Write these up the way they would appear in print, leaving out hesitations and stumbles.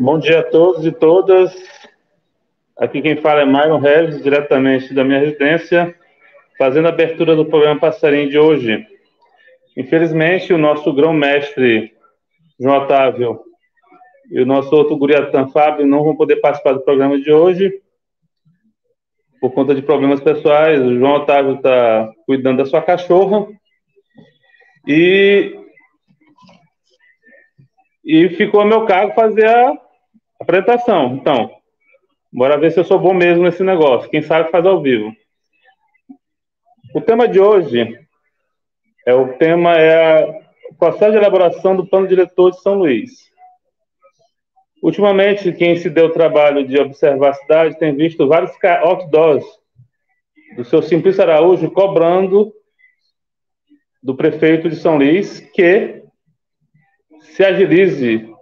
Bom dia a todos e todas. Aqui quem fala é Myron Regis, diretamente da minha residência, fazendo a abertura do programa Passarinho de hoje. Infelizmente, o nosso grão-mestre, João Otávio, e o nosso outro Guriatã, Fábio, não vão poder participar do programa de hoje, por conta de problemas pessoais. O João Otávio está cuidando da sua cachorra e ficou a meu cargo fazer a apresentação. Então, bora ver se eu sou bom mesmo nesse negócio. Quem sabe faz ao vivo. O tema de hoje é o processo de elaboração do plano diretor de São Luís. Ultimamente, quem se deu o trabalho de observar a cidade tem visto vários outdoors do seu Simplício Araújo cobrando do prefeito de São Luís que se agilize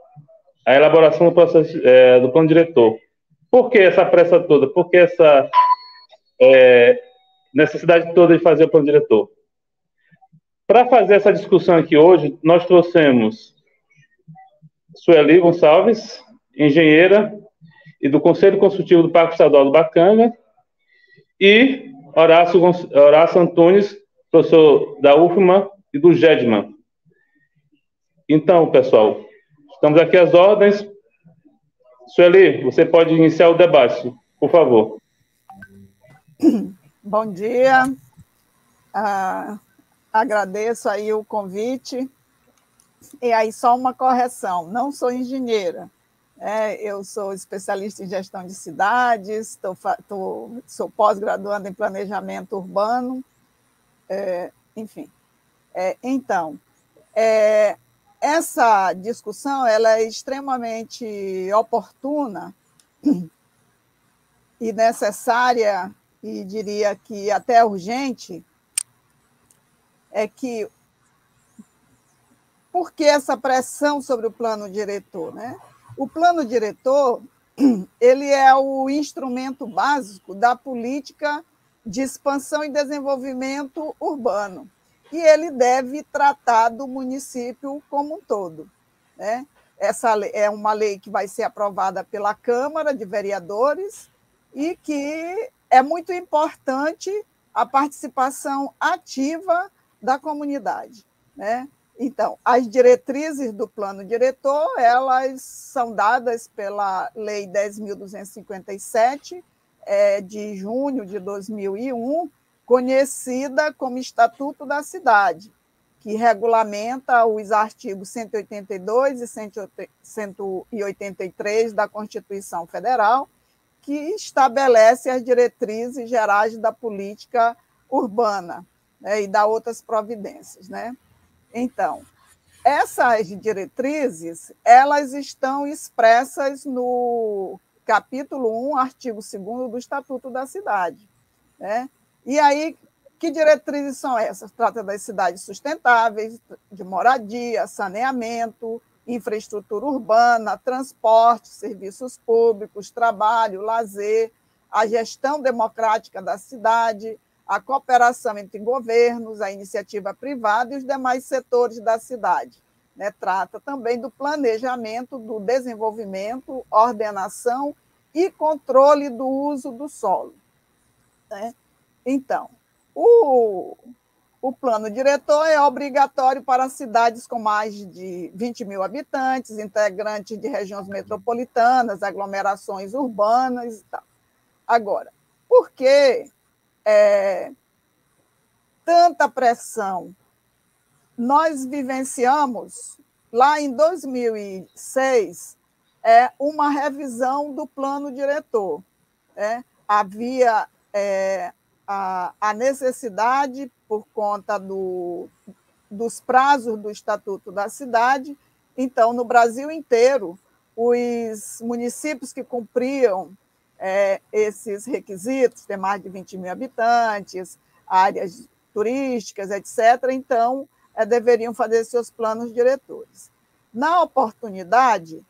a elaboração do processo do plano diretor. Por que essa pressa toda? Por que essa necessidade toda de fazer o plano diretor? Para fazer essa discussão aqui hoje, nós trouxemos Sueli Gonçalves, engenheira e do Conselho Consultivo do Parque Estadual do Bacanga, e Horácio Antunes, professor da UFMA e do GEDMA. Então, pessoal, estamos aqui às ordens. Sueli, você pode iniciar o debate, por favor. Bom dia. Agradeço aí o convite. E aí, só uma correção: não sou engenheira, eu sou especialista em gestão de cidades, sou pós-graduanda em planejamento urbano, enfim. Então, essa discussão ela é extremamente oportuna e necessária, e diria que até urgente. Por que essa pressão sobre o plano diretor, né? O plano diretor ele é o instrumento básico da política de expansão e desenvolvimento urbano, e ele deve tratar do município como um todo, né? Essa é uma lei que vai ser aprovada pela Câmara de Vereadores e que é muito importante a participação ativa da comunidade, né? Então, as diretrizes do plano diretor, elas são dadas pela Lei 10.257, de junho de 2001, conhecida como Estatuto da Cidade, que regulamenta os artigos 182 e 183 da Constituição Federal, que estabelece as diretrizes gerais da política urbana, né, e dá outras providências, né? Então, essas diretrizes, elas estão expressas no capítulo 1, artigo 2º do Estatuto da Cidade, né? E aí, que diretrizes são essas? Trata das cidades sustentáveis, de moradia, saneamento, infraestrutura urbana, transporte, serviços públicos, trabalho, lazer, a gestão democrática da cidade, a cooperação entre governos, a iniciativa privada e os demais setores da cidade, né? Trata também do planejamento, do desenvolvimento, ordenação e controle do uso do solo, né? Então, o plano diretor é obrigatório para cidades com mais de 20 mil habitantes, integrantes de regiões metropolitanas, aglomerações urbanas e tal. Agora, por que tanta pressão? Nós vivenciamos, lá em 2006, uma revisão do plano diretor, né? Havia a necessidade, por conta dos prazos do Estatuto da Cidade. Então, no Brasil inteiro, os municípios que cumpriam esses requisitos, ter mais de 20 mil habitantes, áreas turísticas, etc., então, deveriam fazer seus planos diretores. Na oportunidade,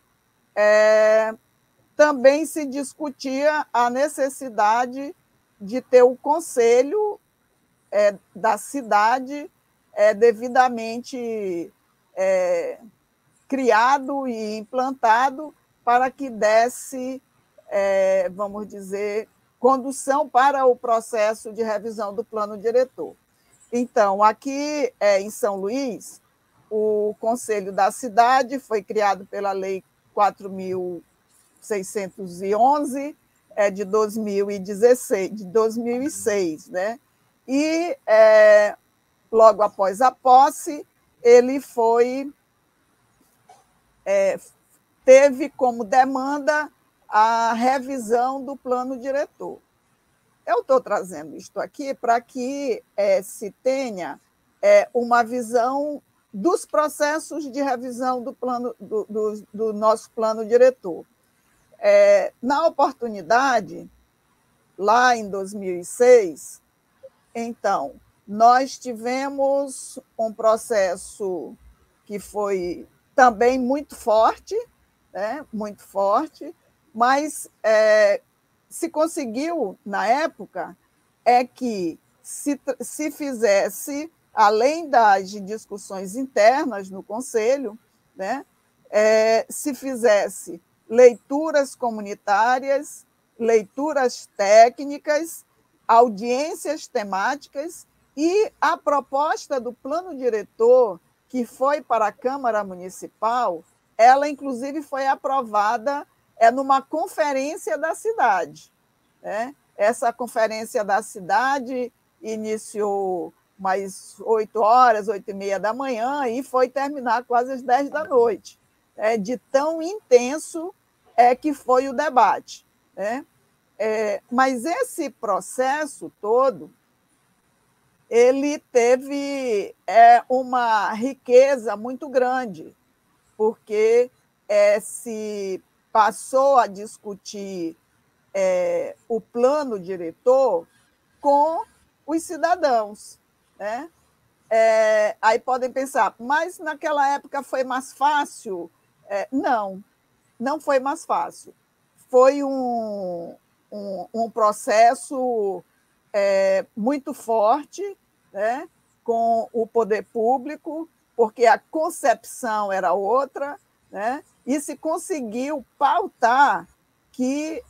também se discutia a necessidade de ter o conselho da cidade devidamente criado e implantado, para que desse, vamos dizer, condução para o processo de revisão do plano diretor. Então, aqui em São Luís, o Conselho da Cidade foi criado pela Lei 4.611, de 2006, né? E, logo após a posse, ele teve como demanda a revisão do plano diretor. Eu estou trazendo isto aqui para que se tenha uma visão dos processos de revisão do plano do nosso plano diretor. Na oportunidade, lá em 2006, então, nós tivemos um processo que foi também muito forte, né? Muito forte, mas se conseguiu, na época, que se fizesse, além das discussões internas no Conselho, né? Se fizesse leituras comunitárias, leituras técnicas, audiências temáticas, e a proposta do plano diretor, que foi para a Câmara Municipal, ela, inclusive, foi aprovada numa conferência da cidade, né? Essa conferência da cidade iniciou mais 8h, 8h30 da manhã, e foi terminar quase às 10 da noite, de tão intenso que foi o debate, né? Mas esse processo todo, ele teve uma riqueza muito grande, porque se passou a discutir o plano diretor com os cidadãos, né? Aí podem pensar, mas naquela época foi mais fácil? Não foi mais fácil. Foi um processo muito forte, né, com o poder público, porque a concepção era outra, né, e se conseguiu pautar que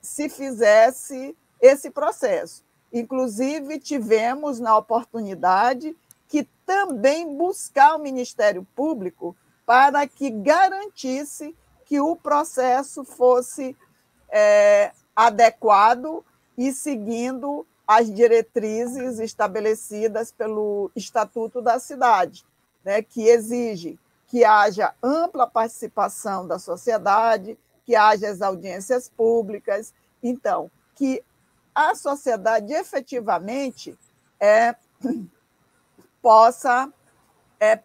se fizesse esse processo. Inclusive, tivemos na oportunidade que também buscar o Ministério Público para que garantisse que o processo fosse adequado e seguindo as diretrizes estabelecidas pelo Estatuto da Cidade, né, que exige que haja ampla participação da sociedade, que haja as audiências públicas, então, que a sociedade efetivamente possa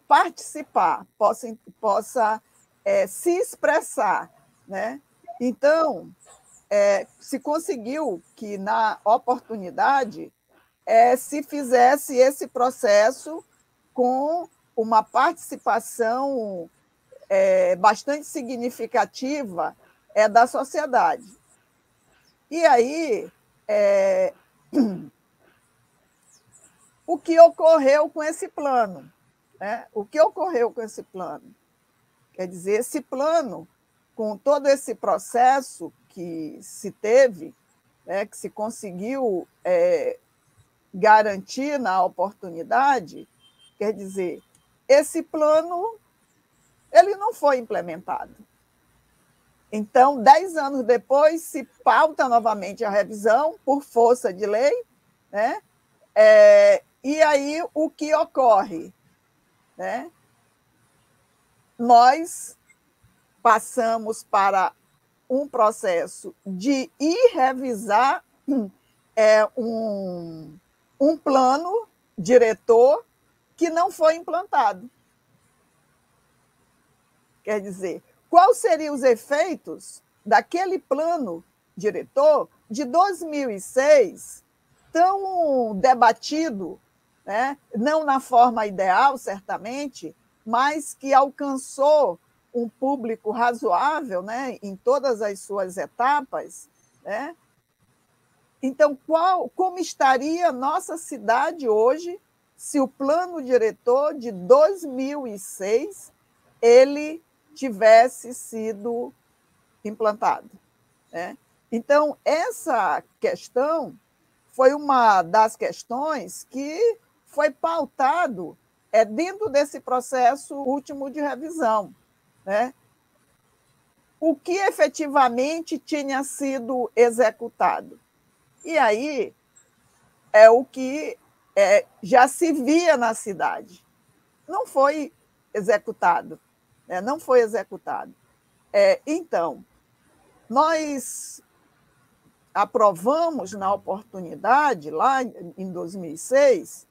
participar, possa se expressar, né? Então, se conseguiu que, na oportunidade, se fizesse esse processo com uma participação bastante significativa da sociedade. E aí, o que ocorreu com esse plano? Né? O que ocorreu com esse plano? Quer dizer, esse plano, com todo esse processo que se teve, né, que se conseguiu garantir na oportunidade, quer dizer, esse plano ele não foi implementado. Então, 10 anos depois, se pauta novamente a revisão por força de lei, né? E aí o que ocorre? Né? Nós passamos para um processo de ir revisar um plano diretor que não foi implantado. Quer dizer, quais seriam os efeitos daquele plano diretor de 2006, tão debatido, né? Não na forma ideal, certamente, mas que alcançou um público razoável, né, em todas as suas etapas, né? Então, como estaria a nossa cidade hoje se o plano diretor de 2006 ele tivesse sido implantado, né? Então, essa questão foi uma das questões que foi pautado dentro desse processo último de revisão, né? O que efetivamente tinha sido executado. E aí é o que já se via na cidade. Não foi executado, né? Não foi executado. Então, nós aprovamos na oportunidade, lá em 2006,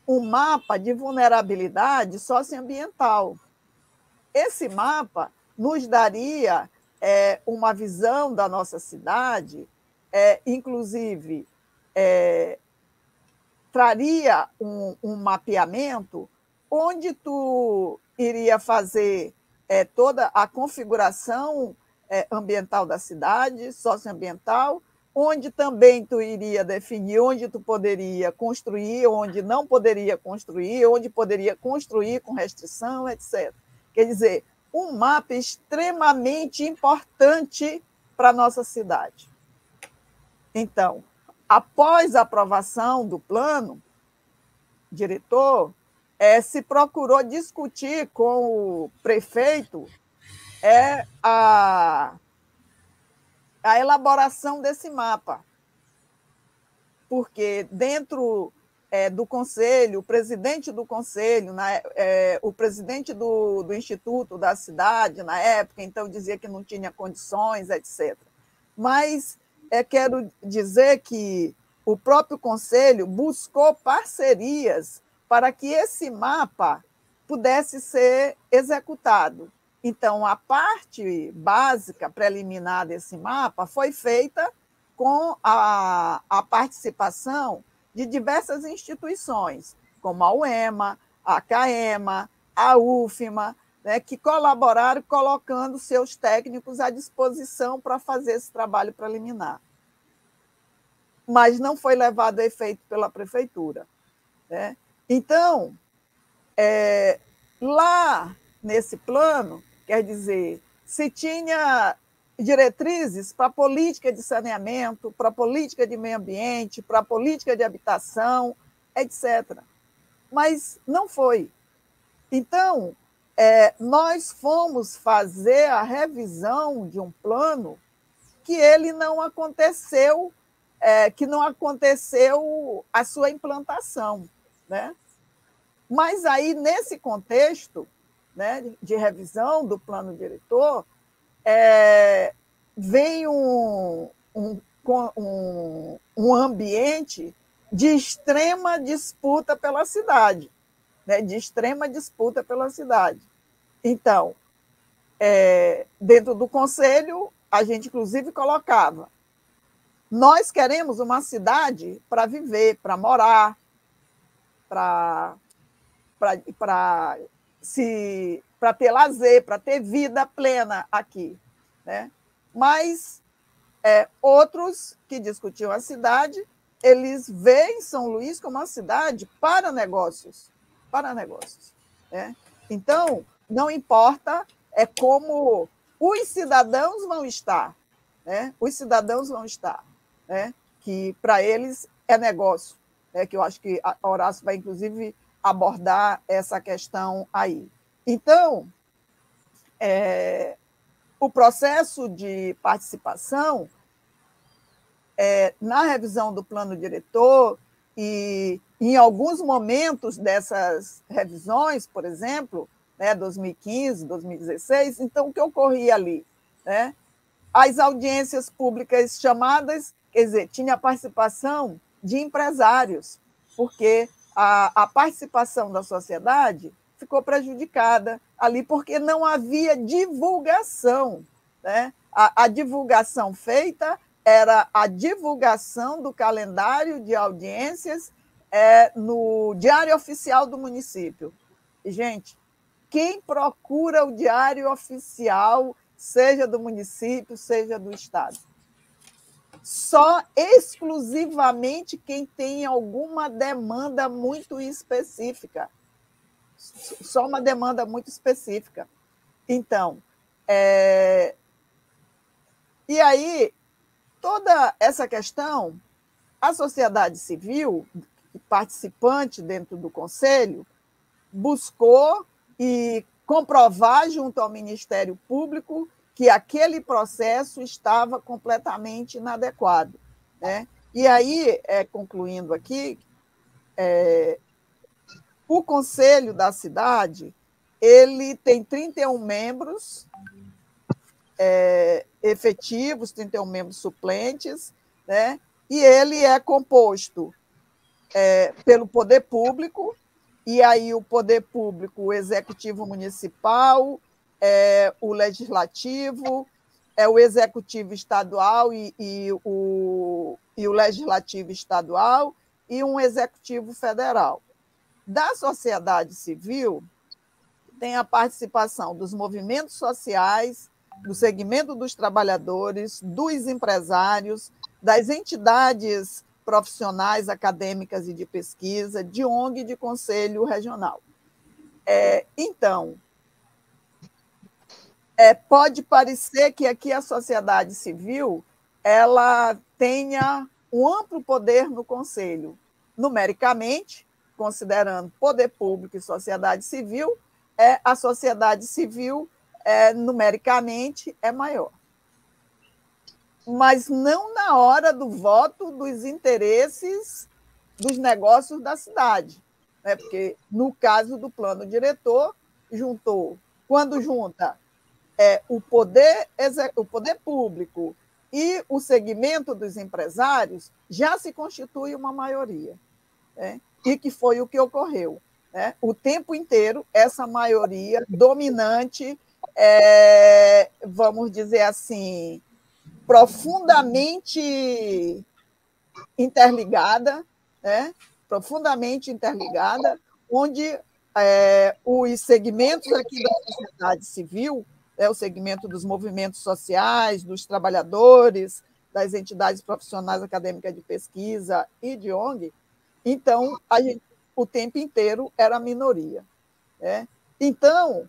um mapa de vulnerabilidade socioambiental. Esse mapa nos daria uma visão da nossa cidade, inclusive traria um mapeamento onde tu iria fazer toda a configuração ambiental da cidade, socioambiental, onde também tu iria definir onde tu poderia construir, onde não poderia construir, onde poderia construir com restrição, etc. Quer dizer, um mapa extremamente importante para a nossa cidade. Então, após a aprovação do plano diretor, se procurou discutir com o prefeito a elaboração desse mapa, porque dentro do conselho, o presidente do conselho, o presidente do instituto da cidade, na época, então dizia que não tinha condições, etc. Mas quero dizer que o próprio conselho buscou parcerias para que esse mapa pudesse ser executado. Então, a parte básica, preliminar desse mapa foi feita com a participação de diversas instituições, como a UEMA, a CAEMA, a UFMA, né, que colaboraram colocando seus técnicos à disposição para fazer esse trabalho preliminar. Mas não foi levado a efeito pela prefeitura, né? Então, lá nesse plano, quer dizer, se tinha diretrizes para a política de saneamento, para a política de meio ambiente, para a política de habitação, etc. Mas não foi. Então, nós fomos fazer a revisão de um plano que ele não aconteceu, que não aconteceu a sua implantação, né? Mas aí, nesse contexto, né, de revisão do plano diretor, vem um ambiente de extrema disputa pela cidade, né, de extrema disputa pela cidade. Então, dentro do conselho, a gente, inclusive, colocava: nós queremos uma cidade para viver, para morar, para ter lazer, para ter vida plena aqui, né? Mas outros que discutiam a cidade, eles veem São Luís como uma cidade para negócios, né? Então, não importa como os cidadãos vão estar, né? Os cidadãos vão estar, né? Que para eles é negócio, né? Que eu acho que a Horácio vai, inclusive, abordar essa questão aí. Então, o processo de participação na revisão do plano diretor e em alguns momentos dessas revisões, por exemplo, 2015, 2016, então o que ocorria ali? Né? As audiências públicas chamadas, quer dizer, tinha a participação de empresários, porque a participação da sociedade ficou prejudicada ali, porque não havia divulgação, né? A divulgação feita era a divulgação do calendário de audiências no Diário Oficial do município. E, gente, quem procura o Diário Oficial, seja do município, seja do estado? Só exclusivamente quem tem alguma demanda muito específica. Só uma demanda muito específica. Então, E aí, toda essa questão, a sociedade civil, participante dentro do Conselho, buscou e comprovar junto ao Ministério Público que aquele processo estava completamente inadequado, né? E aí, concluindo aqui, o Conselho da cidade ele tem 31 membros efetivos, 31 membros suplentes, né? E ele é composto pelo poder público, e aí o poder público, o executivo municipal, o legislativo, o executivo estadual e o legislativo estadual, e um executivo federal. Da sociedade civil, tem a participação dos movimentos sociais, do segmento dos trabalhadores, dos empresários, das entidades profissionais, acadêmicas e de pesquisa, de ONG e de conselho regional. Então, pode parecer que aqui a sociedade civil ela tenha um amplo poder no conselho, numericamente, considerando poder público e sociedade civil, a sociedade civil, numericamente, é maior. Mas não na hora do voto dos interesses dos negócios da cidade, né? Porque, no caso do plano diretor, quando junta o poder público e o segmento dos empresários, já se constitui uma maioria, né? E que foi o que ocorreu, né? O tempo inteiro, essa maioria dominante, vamos dizer assim, profundamente interligada, né? Profundamente interligada, onde os segmentos aqui da sociedade civil, o segmento dos movimentos sociais, dos trabalhadores, das entidades profissionais acadêmicas de pesquisa e de ONG, então, o tempo inteiro era a minoria, né? Então,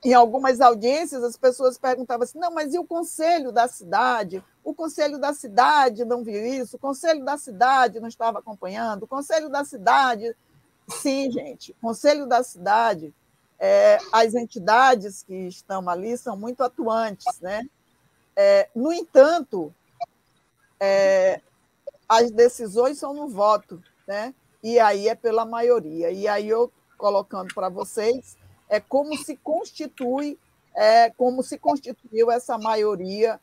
em algumas audiências, as pessoas perguntavam assim, não, mas e o Conselho da Cidade? O Conselho da Cidade não viu isso? O Conselho da Cidade não estava acompanhando? O Conselho da Cidade... Sim, gente, o Conselho da Cidade, as entidades que estão ali são muito atuantes, né? No entanto, as decisões são no voto, né? E aí é pela maioria. E aí eu, colocando para vocês, como se constituiu essa maioria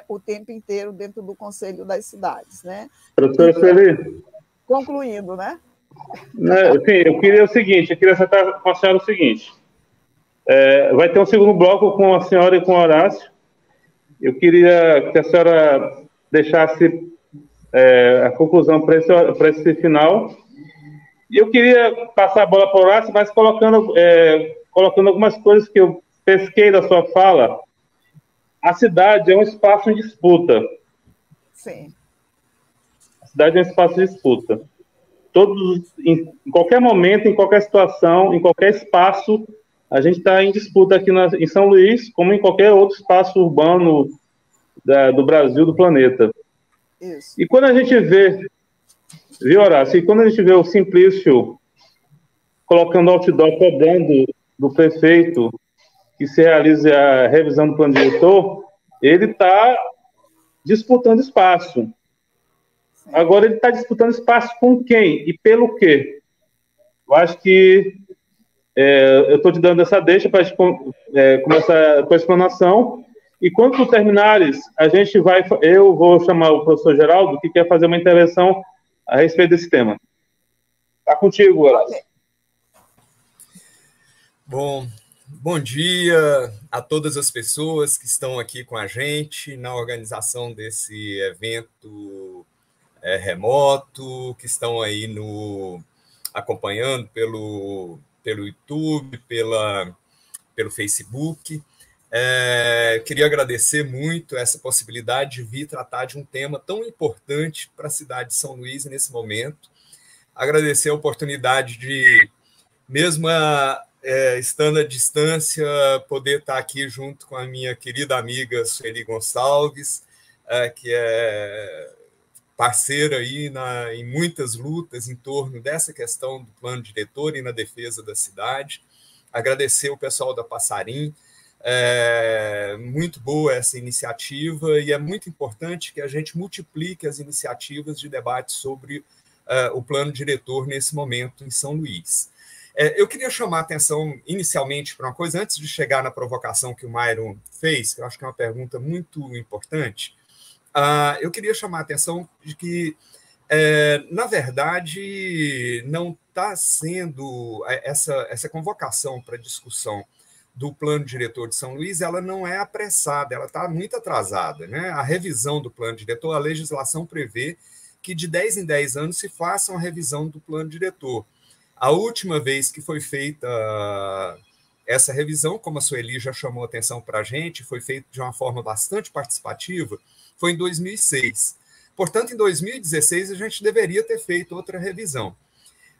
o tempo inteiro dentro do Conselho das Cidades, né? Professora Sueli. Concluindo, né? Sim, eu queria acertar com a senhora o seguinte. Vai ter um segundo bloco com a senhora e com o Horácio. Eu queria que a senhora deixasse a conclusão para esse final. E eu queria passar a bola para o Horácio, mas colocando algumas coisas que eu pesquei da sua fala. A cidade é um espaço em disputa. Sim. A cidade é um espaço de disputa. Em qualquer momento, em qualquer situação, em qualquer espaço, a gente está em disputa aqui em São Luís, como em qualquer outro espaço urbano do Brasil, do planeta. Isso. E quando a gente vê, viu, Horácio? E quando a gente vê o Simplício colocando outdoor, cobrando do prefeito que se realize a revisão do plano diretor, ele está disputando espaço. Agora, ele está disputando espaço com quem e pelo quê? Eu acho que eu estou te dando essa deixa para começar a tua explanação. E quando tu terminares, eu vou chamar o professor Geraldo, que quer fazer uma intervenção a respeito desse tema. Está contigo, Horácio. Bom dia a todas as pessoas que estão aqui com a gente na organização desse evento remoto, que estão aí acompanhando pelo YouTube, pelo Facebook. Queria agradecer muito essa possibilidade de vir tratar de um tema tão importante para a cidade de São Luís nesse momento. Agradecer a oportunidade de, mesmo estando à distância, poder estar aqui junto com a minha querida amiga Sueli Gonçalves, que é parceira aí em muitas lutas em torno dessa questão do plano diretor e na defesa da cidade. Agradecer o pessoal da Passarim. Muito boa essa iniciativa e é muito importante que a gente multiplique as iniciativas de debate sobre o plano diretor nesse momento em São Luís. Eu queria chamar a atenção inicialmente para uma coisa, antes de chegar na provocação que o Myron fez, que eu acho que é uma pergunta muito importante. Eu queria chamar a atenção de que, na verdade, não está sendo essa convocação para discussão do plano diretor de São Luís, ela não é apressada, ela está muito atrasada, né? A revisão do plano diretor, a legislação prevê que de 10 em 10 anos se faça uma revisão do plano diretor. A última vez que foi feita essa revisão, como a Sueli já chamou a atenção para a gente, foi feita de uma forma bastante participativa, foi em 2006. Portanto, em 2016, a gente deveria ter feito outra revisão.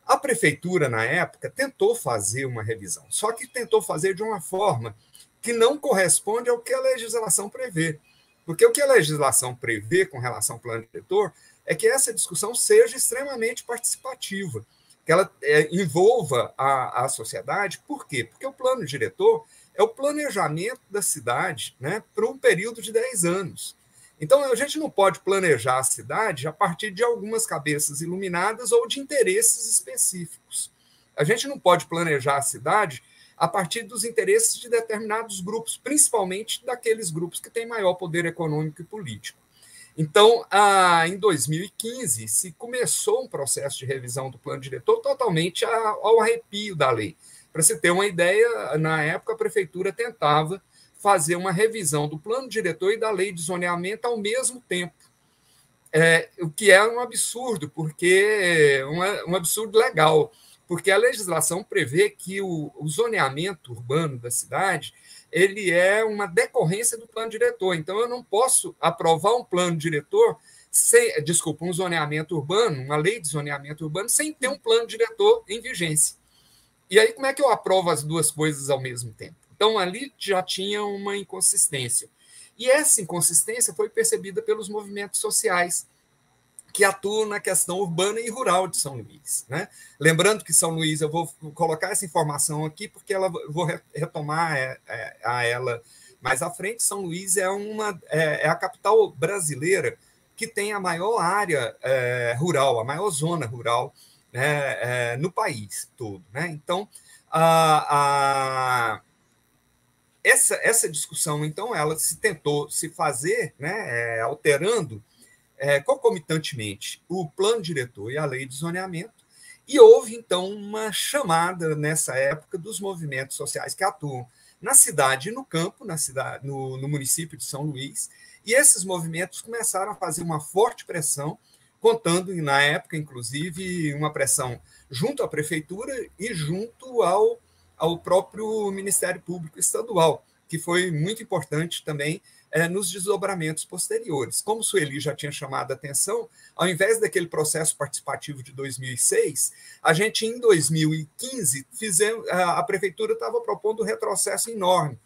A prefeitura, na época, tentou fazer uma revisão, só que tentou fazer de uma forma que não corresponde ao que a legislação prevê. Porque o que a legislação prevê com relação ao plano diretor é que essa discussão seja extremamente participativa, que ela envolva a sociedade. Por quê? Porque o plano diretor é o planejamento da cidade, né, para um período de 10 anos. Então, a gente não pode planejar a cidade a partir de algumas cabeças iluminadas ou de interesses específicos. A gente não pode planejar a cidade a partir dos interesses de determinados grupos, principalmente daqueles grupos que têm maior poder econômico e político. Então, em 2015, se começou um processo de revisão do plano diretor totalmente ao arrepio da lei. Para você ter uma ideia, na época, a prefeitura tentava fazer uma revisão do plano diretor e da lei de zoneamento ao mesmo tempo, o que é um absurdo, porque um absurdo legal, porque a legislação prevê que o zoneamento urbano da cidade ele é uma decorrência do plano diretor. Então, eu não posso aprovar um plano diretor, um zoneamento urbano, uma lei de zoneamento urbano, sem ter um plano diretor em vigência. E aí, como é que eu aprovo as duas coisas ao mesmo tempo? Então, ali já tinha uma inconsistência. E essa inconsistência foi percebida pelos movimentos sociais que atuam na questão urbana e rural de São Luís, né? Lembrando que São Luís, eu vou colocar essa informação aqui, porque vou retomar a ela mais à frente. São Luís é a capital brasileira que tem a maior área rural, a maior zona rural, né, no país todo, né? Então, essa discussão, então, ela se tentou se fazer, né, alterando concomitantemente o plano diretor e a lei de zoneamento, e houve, então, uma chamada, nessa época, dos movimentos sociais que atuam na cidade e no campo, no município de São Luís, e esses movimentos começaram a fazer uma forte pressão, contando, na época, inclusive, uma pressão junto à prefeitura e junto ao próprio Ministério Público Estadual, que foi muito importante também nos desdobramentos posteriores. Como o Sueli já tinha chamado a atenção, ao invés daquele processo participativo de 2006, a gente, em 2015, a prefeitura estava propondo um retrocesso enorme,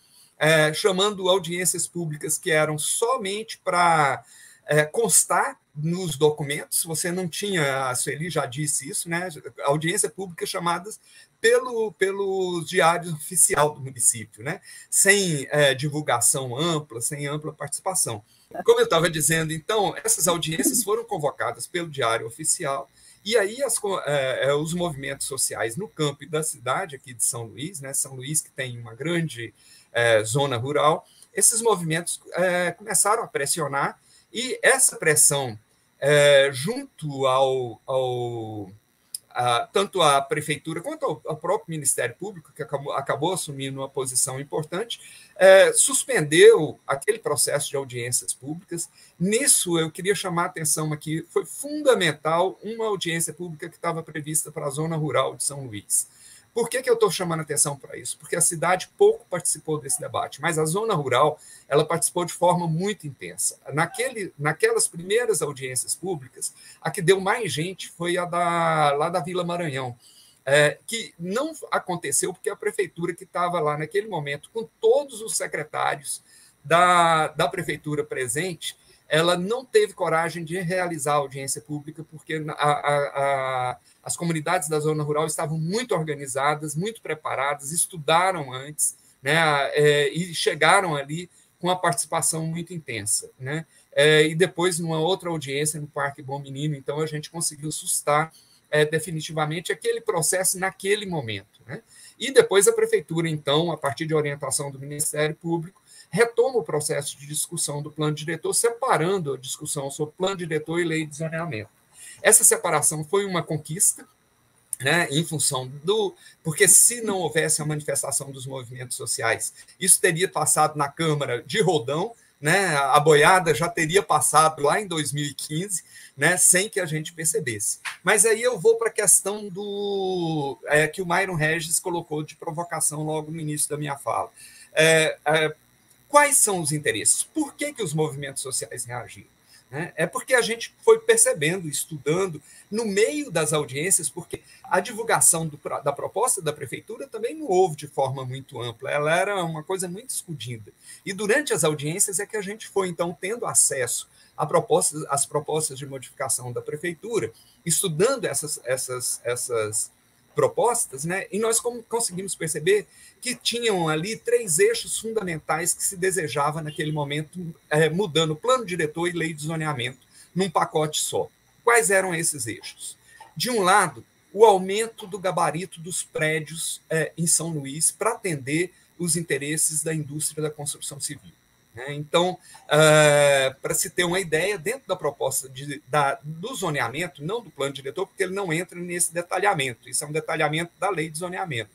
chamando audiências públicas que eram somente para constar nos documentos. Você não tinha, a Sueli já disse isso, né? Audiência pública chamadas pelo diário oficial do município, né? Sem divulgação ampla, sem ampla participação. Como eu estava dizendo, então, essas audiências foram convocadas pelo diário oficial, e aí os movimentos sociais no campo e da cidade aqui de São Luís, né? São Luís que tem uma grande zona rural, esses movimentos começaram a pressionar, e essa pressão, junto tanto à prefeitura quanto ao próprio Ministério Público, que acabou assumindo uma posição importante, suspendeu aquele processo de audiências públicas. Nisso, eu queria chamar a atenção aqui, foi fundamental uma audiência pública que estava prevista para a zona rural de São Luís. Por que eu estou chamando a atenção para isso? Porque a cidade pouco participou desse debate, mas a zona rural ela participou de forma muito intensa. Naquelas primeiras audiências públicas, a que deu mais gente foi lá da Vila Maranhão. que não aconteceu porque a prefeitura que estava lá naquele momento, com todos os secretários da prefeitura presente, ela não teve coragem de realizar a audiência pública, porque as comunidades da zona rural estavam muito organizadas, muito preparadas, estudaram antes, né, e chegaram ali com uma participação muito intensa, né? E depois, numa outra audiência no Parque Bom Menino, então, a gente conseguiu sustar definitivamente aquele processo naquele momento, né? E depois a prefeitura, então, a partir de orientação do Ministério Público, retoma o processo de discussão do plano diretor, separando a discussão sobre plano diretor e lei de zoneamento. Essa separação foi uma conquista, né, em função do... Porque se não houvesse a manifestação dos movimentos sociais, isso teria passado na Câmara de rodão, né, a boiada já teria passado lá em 2015, né, sem que a gente percebesse. Mas aí eu vou para a questão do que o Myron Regis colocou de provocação logo no início da minha fala. Quais são os interesses? Por que os movimentos sociais reagiram? É porque a gente foi percebendo, estudando, no meio das audiências, porque a divulgação da proposta da prefeitura também não houve de forma muito ampla, ela era uma coisa muito escondida. E durante as audiências é que a gente foi, então, tendo acesso às propostas de modificação da prefeitura, estudando essas propostas, né? E nós conseguimos perceber que tinham ali 3 eixos fundamentais que se desejava naquele momento, mudando plano diretor e lei de zoneamento num pacote só. Quais eram esses eixos? De um lado, o aumento do gabarito dos prédios em São Luís para atender os interesses da indústria da construção civil. Então, para se ter uma ideia, dentro da proposta do zoneamento, não do plano diretor, porque ele não entra nesse detalhamento, isso é um detalhamento da lei de zoneamento,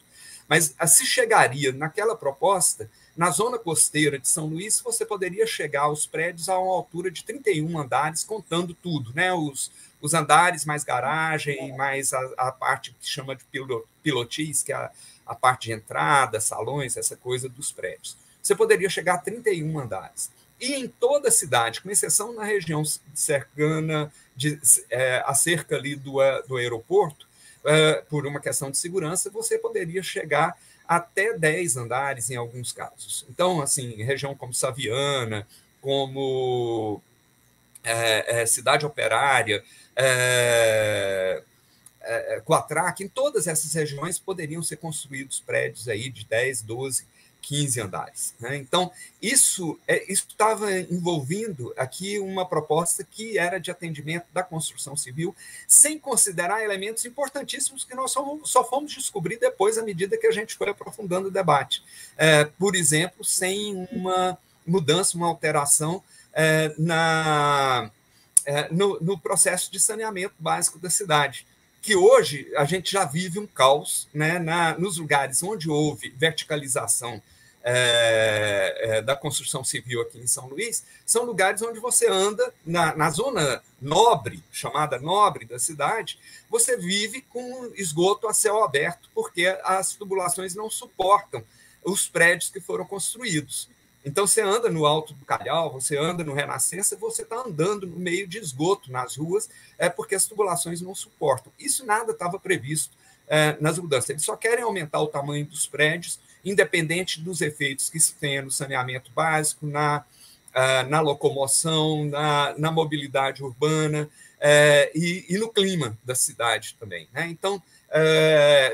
mas se chegaria naquela proposta, na zona costeira de São Luís, você poderia chegar aos prédios a uma altura de 31 andares, contando tudo, né? Os andares, mais garagem, mais a parte que chama de pilotis, que é a parte de entrada, salões, essa coisa dos prédios. Você poderia chegar a 31 andares. E em toda a cidade, com exceção na região cercana, a cerca ali do aeroporto, por uma questão de segurança, você poderia chegar até 10 andares em alguns casos. Então, assim, região como Saviana, como Cidade Operária, Coatraque, em todas essas regiões poderiam ser construídos prédios aí de 10, 12, 15 andares. Né? Então, isso estava envolvendo aqui uma proposta que era de atendimento da construção civil, sem considerar elementos importantíssimos que nós só fomos descobrir depois, à medida que a gente foi aprofundando o debate. Por exemplo, sem uma mudança, uma alteração no processo de saneamento básico da cidade, que hoje a gente já vive um caos, né, nos lugares onde houve verticalização da construção civil aqui em São Luís, são lugares onde você anda na zona nobre, chamada nobre da cidade, você vive com esgoto a céu aberto, porque as tubulações não suportam os prédios que foram construídos. Então, você anda no Alto do Calhau, você anda no Renascença, você está andando no meio de esgoto nas ruas, porque as tubulações não suportam. Isso nada estava previsto nas mudanças. Eles só querem aumentar o tamanho dos prédios, independente dos efeitos que isso tenha no saneamento básico, na locomoção, na mobilidade urbana e no clima da cidade também. Né? Então,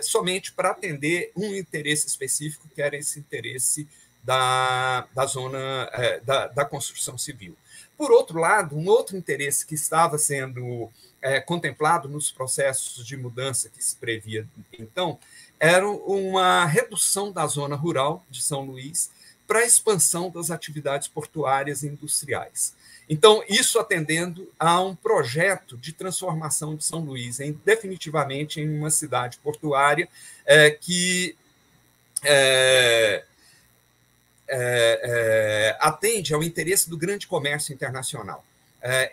somente para atender um interesse específico, que era esse interesse da zona da construção civil. Por outro lado, um outro interesse que estava sendo contemplado nos processos de mudança que se previa, então, era uma redução da zona rural de São Luís para a expansão das atividades portuárias e industriais. Então, isso atendendo a um projeto de transformação de São Luís definitivamente em uma cidade portuária que atende ao interesse do grande comércio internacional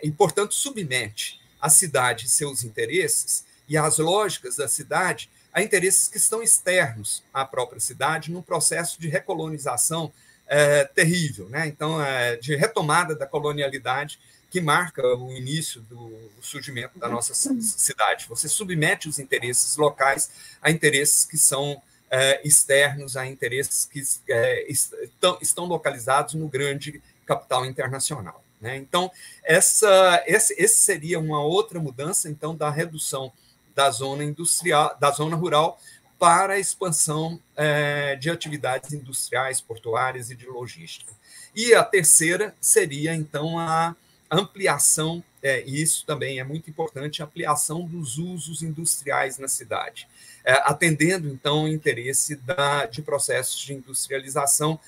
e, portanto, submete a cidade e seus interesses e as lógicas da cidade a interesses que estão externos à própria cidade, num processo de recolonização terrível, né? Então, de retomada da colonialidade que marca o início do surgimento da nossa cidade. Você submete os interesses locais a interesses que são externos, a interesses que estão localizados no grande capital internacional, né? Então, esse seria uma outra mudança, então, da redução da zona industrial, da zona rural, para a expansão de atividades industriais, portuárias e de logística. E a terceira seria, então, a ampliação, e isso também é muito importante, a ampliação dos usos industriais na cidade, atendendo, então, o interesse de processos de industrialização,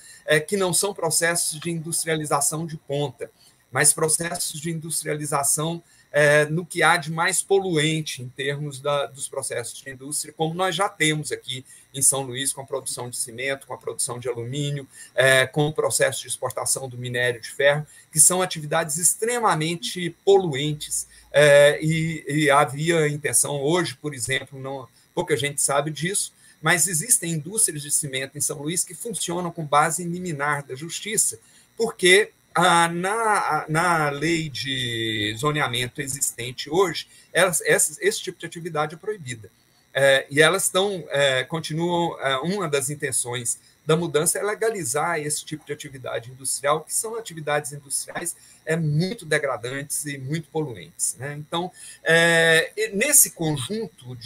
que não são processos de industrialização de ponta, mas processos de industrialização no que há de mais poluente em termos dos processos de indústria, como nós já temos aqui em São Luís, com a produção de cimento, com a produção de alumínio, com o processo de exportação do minério de ferro, que são atividades extremamente poluentes, e havia intenção, hoje, por exemplo, pouca gente sabe disso, mas existem indústrias de cimento em São Luís que funcionam com base em liminar da justiça, porque na lei de zoneamento existente hoje, esse tipo de atividade é proibida. E elas continuam, uma das intenções da mudança é legalizar esse tipo de atividade industrial, que são atividades industriais muito degradantes e muito poluentes, né? Então, nesse conjunto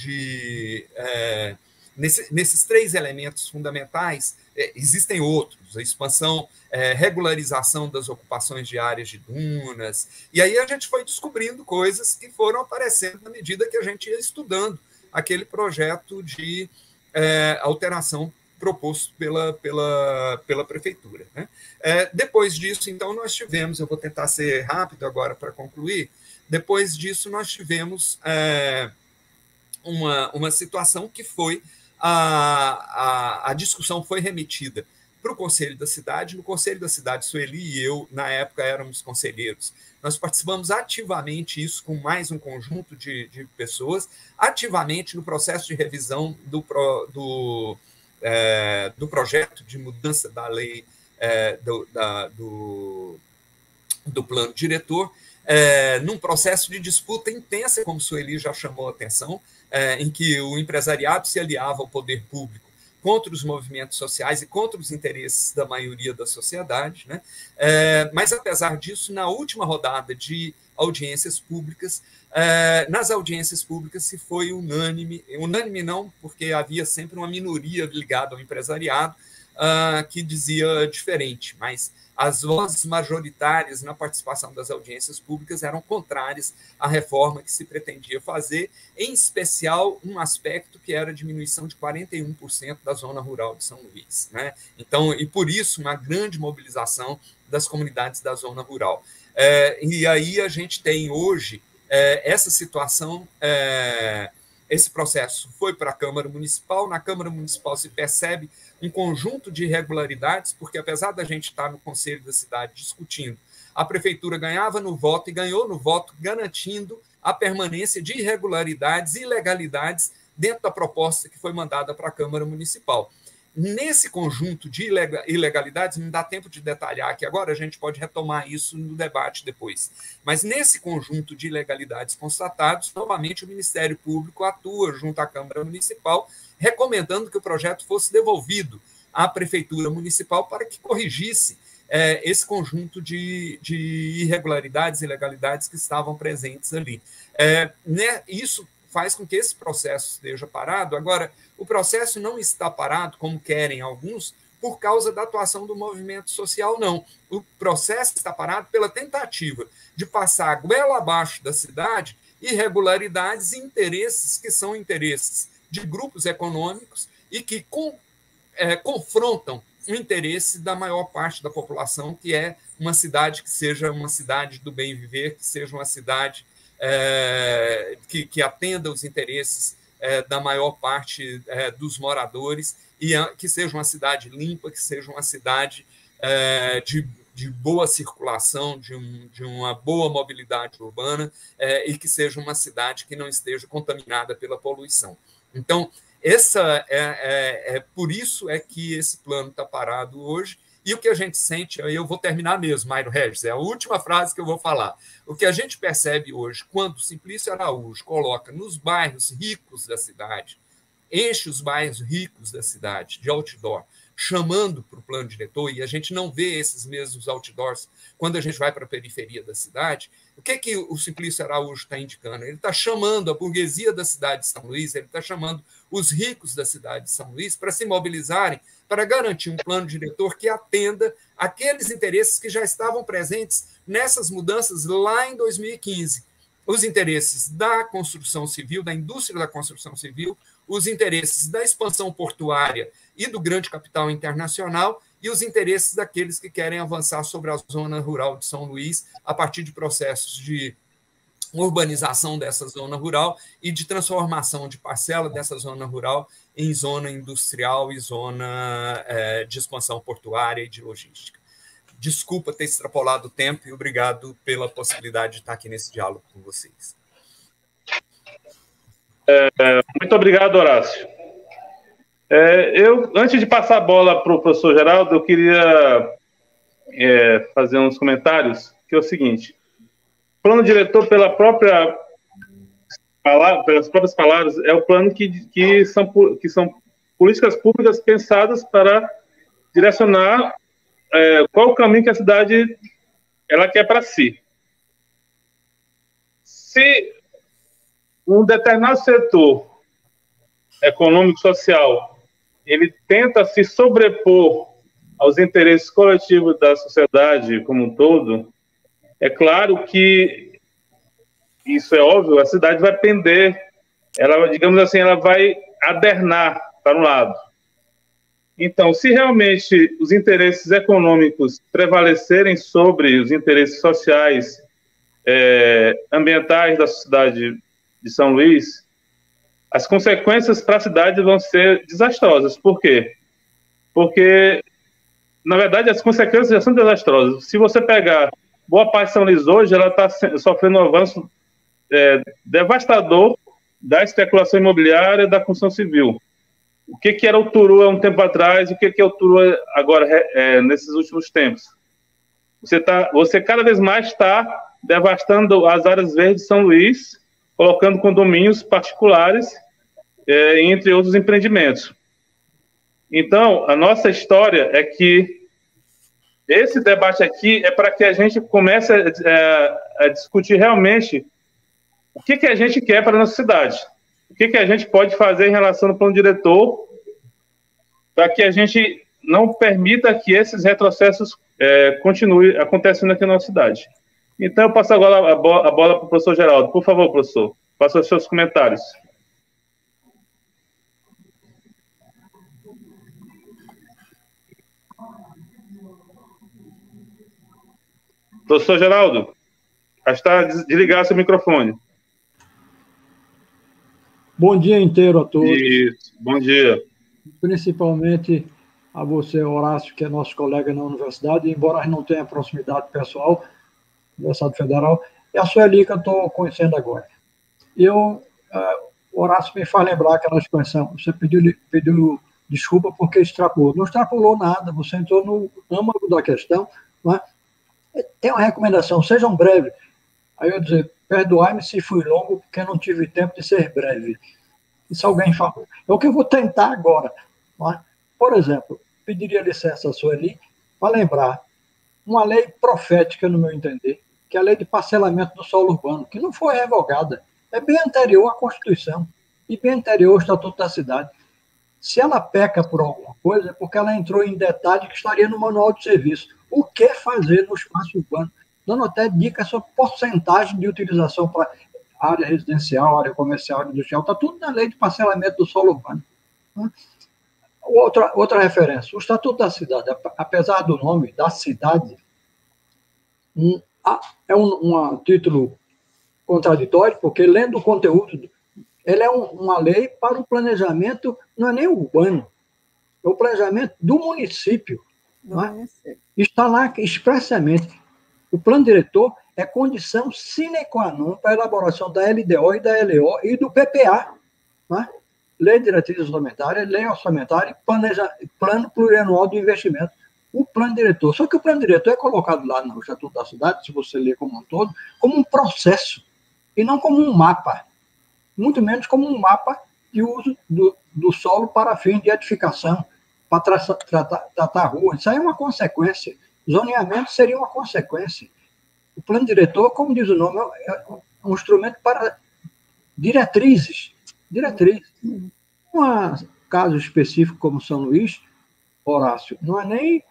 nesses três elementos fundamentais, existem outros, a expansão, regularização das ocupações de áreas de dunas, e aí a gente foi descobrindo coisas que foram aparecendo na medida que a gente ia estudando aquele projeto de alteração proposto pela prefeitura, né? Depois disso, então, nós tivemos, eu vou tentar ser rápido agora para concluir, depois disso nós tivemos uma situação que foi a discussão foi remetida para o Conselho da Cidade. No Conselho da Cidade, Sueli e eu, na época, éramos conselheiros. Nós participamos ativamente isso com mais um conjunto de pessoas, ativamente no processo de revisão do projeto de mudança da lei do plano diretor, num processo de disputa intensa, como Sueli já chamou a atenção, em que o empresariado se aliava ao poder público contra os movimentos sociais e contra os interesses da maioria da sociedade, né? Mas, apesar disso, na última rodada de audiências públicas, nas audiências públicas se foi unânime não, porque havia sempre uma minoria ligada ao empresariado que dizia diferente, mas as vozes majoritárias na participação das audiências públicas eram contrárias à reforma que se pretendia fazer, em especial um aspecto que era a diminuição de 41% da zona rural de São Luís, né? Então, e por isso, uma grande mobilização das comunidades da zona rural. E aí a gente tem hoje essa situação, esse processo foi para a Câmara Municipal, na Câmara Municipal se percebe um conjunto de irregularidades, porque apesar da gente estar no Conselho da Cidade discutindo, a Prefeitura ganhava no voto e ganhou no voto, garantindo a permanência de irregularidades e ilegalidades dentro da proposta que foi mandada para a Câmara Municipal. Nesse conjunto de ilegalidades, não dá tempo de detalhar aqui agora, a gente pode retomar isso no debate depois. Mas nesse conjunto de ilegalidades constatados, novamente o Ministério Público atua junto à Câmara Municipal, recomendando que o projeto fosse devolvido à Prefeitura Municipal para que corrigisse esse conjunto de irregularidades e ilegalidades que estavam presentes ali. Isso faz com que esse processo esteja parado. Agora, o processo não está parado, como querem alguns, por causa da atuação do movimento social, não. O processo está parado pela tentativa de passar a goela abaixo da cidade irregularidades e interesses que são interesses de grupos econômicos e que confrontam o interesse da maior parte da população, que é uma cidade que seja uma cidade do bem viver, que seja uma cidade que atenda os interesses da maior parte dos moradores e que seja uma cidade limpa, que seja uma cidade de boa circulação, de uma boa mobilidade urbana e que seja uma cidade que não esteja contaminada pela poluição. Então, por isso é que esse plano está parado hoje E o que a gente sente, eu vou terminar mesmo, Mairo Regis, é a última frase que eu vou falar. O que a gente percebe hoje, quando Simplício Araújo coloca nos bairros ricos da cidade, enche os bairros ricos da cidade de outdoor, chamando para o plano diretor, e a gente não vê esses mesmos outdoors quando a gente vai para a periferia da cidade, o que o Simplício Araújo está indicando? Ele está chamando a burguesia da cidade de São Luís, ele está chamando os ricos da cidade de São Luís para se mobilizarem para garantir um plano diretor que atenda aqueles interesses que já estavam presentes nessas mudanças lá em 2015. Os interesses da construção civil, da indústria da construção civil, os interesses da expansão portuária e do grande capital internacional e os interesses daqueles que querem avançar sobre a zona rural de São Luís a partir de processos de urbanização dessa zona rural e de transformação de parcela dessa zona rural em zona industrial e zona de expansão portuária e de logística. Desculpa ter extrapolado o tempo e obrigado pela possibilidade de estar aqui nesse diálogo com vocês. Muito obrigado, Horácio. Antes de passar a bola para o professor Geraldo, eu queria fazer uns comentários, que é o seguinte: o plano diretor, pelas próprias palavras, é o plano que são políticas públicas pensadas para direcionar qual o caminho que a cidade ela quer para si. Se um determinado setor econômico social ele tenta se sobrepor aos interesses coletivos da sociedade como um todo, é claro que isso é óbvio, a cidade vai pender, ela, digamos assim, ela vai adernar para um lado. Então, se realmente os interesses econômicos prevalecerem sobre os interesses sociais, ambientais da sociedade de São Luís, as consequências para a cidade vão ser desastrosas. Por quê? Porque, na verdade, as consequências já são desastrosas. Se você pegar boa parte de São Luís hoje, ela está sofrendo um avanço devastador da especulação imobiliária e da construção civil. O que era o Turu há um tempo atrás e o que é o Turu agora, nesses últimos tempos? Você cada vez mais está devastando as áreas verdes de São Luís, colocando condomínios particulares, entre outros empreendimentos. Então, a nossa história é que esse debate aqui é para que a gente comece a discutir realmente o que a gente quer para a nossa cidade. O que a gente pode fazer em relação ao plano diretor para que a gente não permita que esses retrocessos continuem acontecendo aqui na nossa cidade. Então, eu passo agora a bola para o professor Geraldo. Por favor, professor, faça os seus comentários. Professor Geraldo, está desligado seu microfone. Bom dia inteiro a todos. Isso, bom dia. Principalmente a você, Horácio, que é nosso colega na universidade, embora a gente não tenha proximidade pessoal, Universidade Federal, e a Sueli, que eu estou conhecendo agora. Horácio me faz lembrar aquela expressão, você pediu desculpa porque extrapolou. Não extrapolou nada, você entrou no âmago da questão, não é? Tem uma recomendação, sejam breves. Aí eu dizer, perdoai-me se fui longo, porque não tive tempo de ser breve. Isso alguém falou. É o que eu vou tentar agora. Não é? Por exemplo, pediria licença a Sueli para lembrar uma lei profética, no meu entender, que é a lei de parcelamento do solo urbano, que não foi revogada. É bem anterior à Constituição e bem anterior ao Estatuto da Cidade. Se ela peca por alguma coisa, é porque ela entrou em detalhe que estaria no manual de serviço. O que fazer no espaço urbano? Dando até dicas sobre porcentagem de utilização para área residencial, área comercial, área industrial, está tudo na lei de parcelamento do solo urbano. Outra referência, o Estatuto da Cidade, apesar do nome da cidade, é um título contraditório, porque lendo o conteúdo, ele é uma lei para o planejamento, não é nem urbano, é o planejamento do município. Está lá expressamente. O plano diretor é condição sine qua non para a elaboração da LDO e da LO e do PPA. Lei de Diretrizes Orçamentárias, Lei Orçamentária e Plano Plurianual de Investimento. o plano diretor. Só que o plano diretor é colocado lá no Estatuto da Cidade, se você ler como um todo, como um processo, e não como um mapa, muito menos como um mapa de uso do solo para fins de edificação, para tratar ruas. Isso aí é uma consequência. Zoneamento seria uma consequência. O plano diretor, como diz o nome, é um instrumento para diretrizes. Um caso específico como São Luís, Horácio, não é nem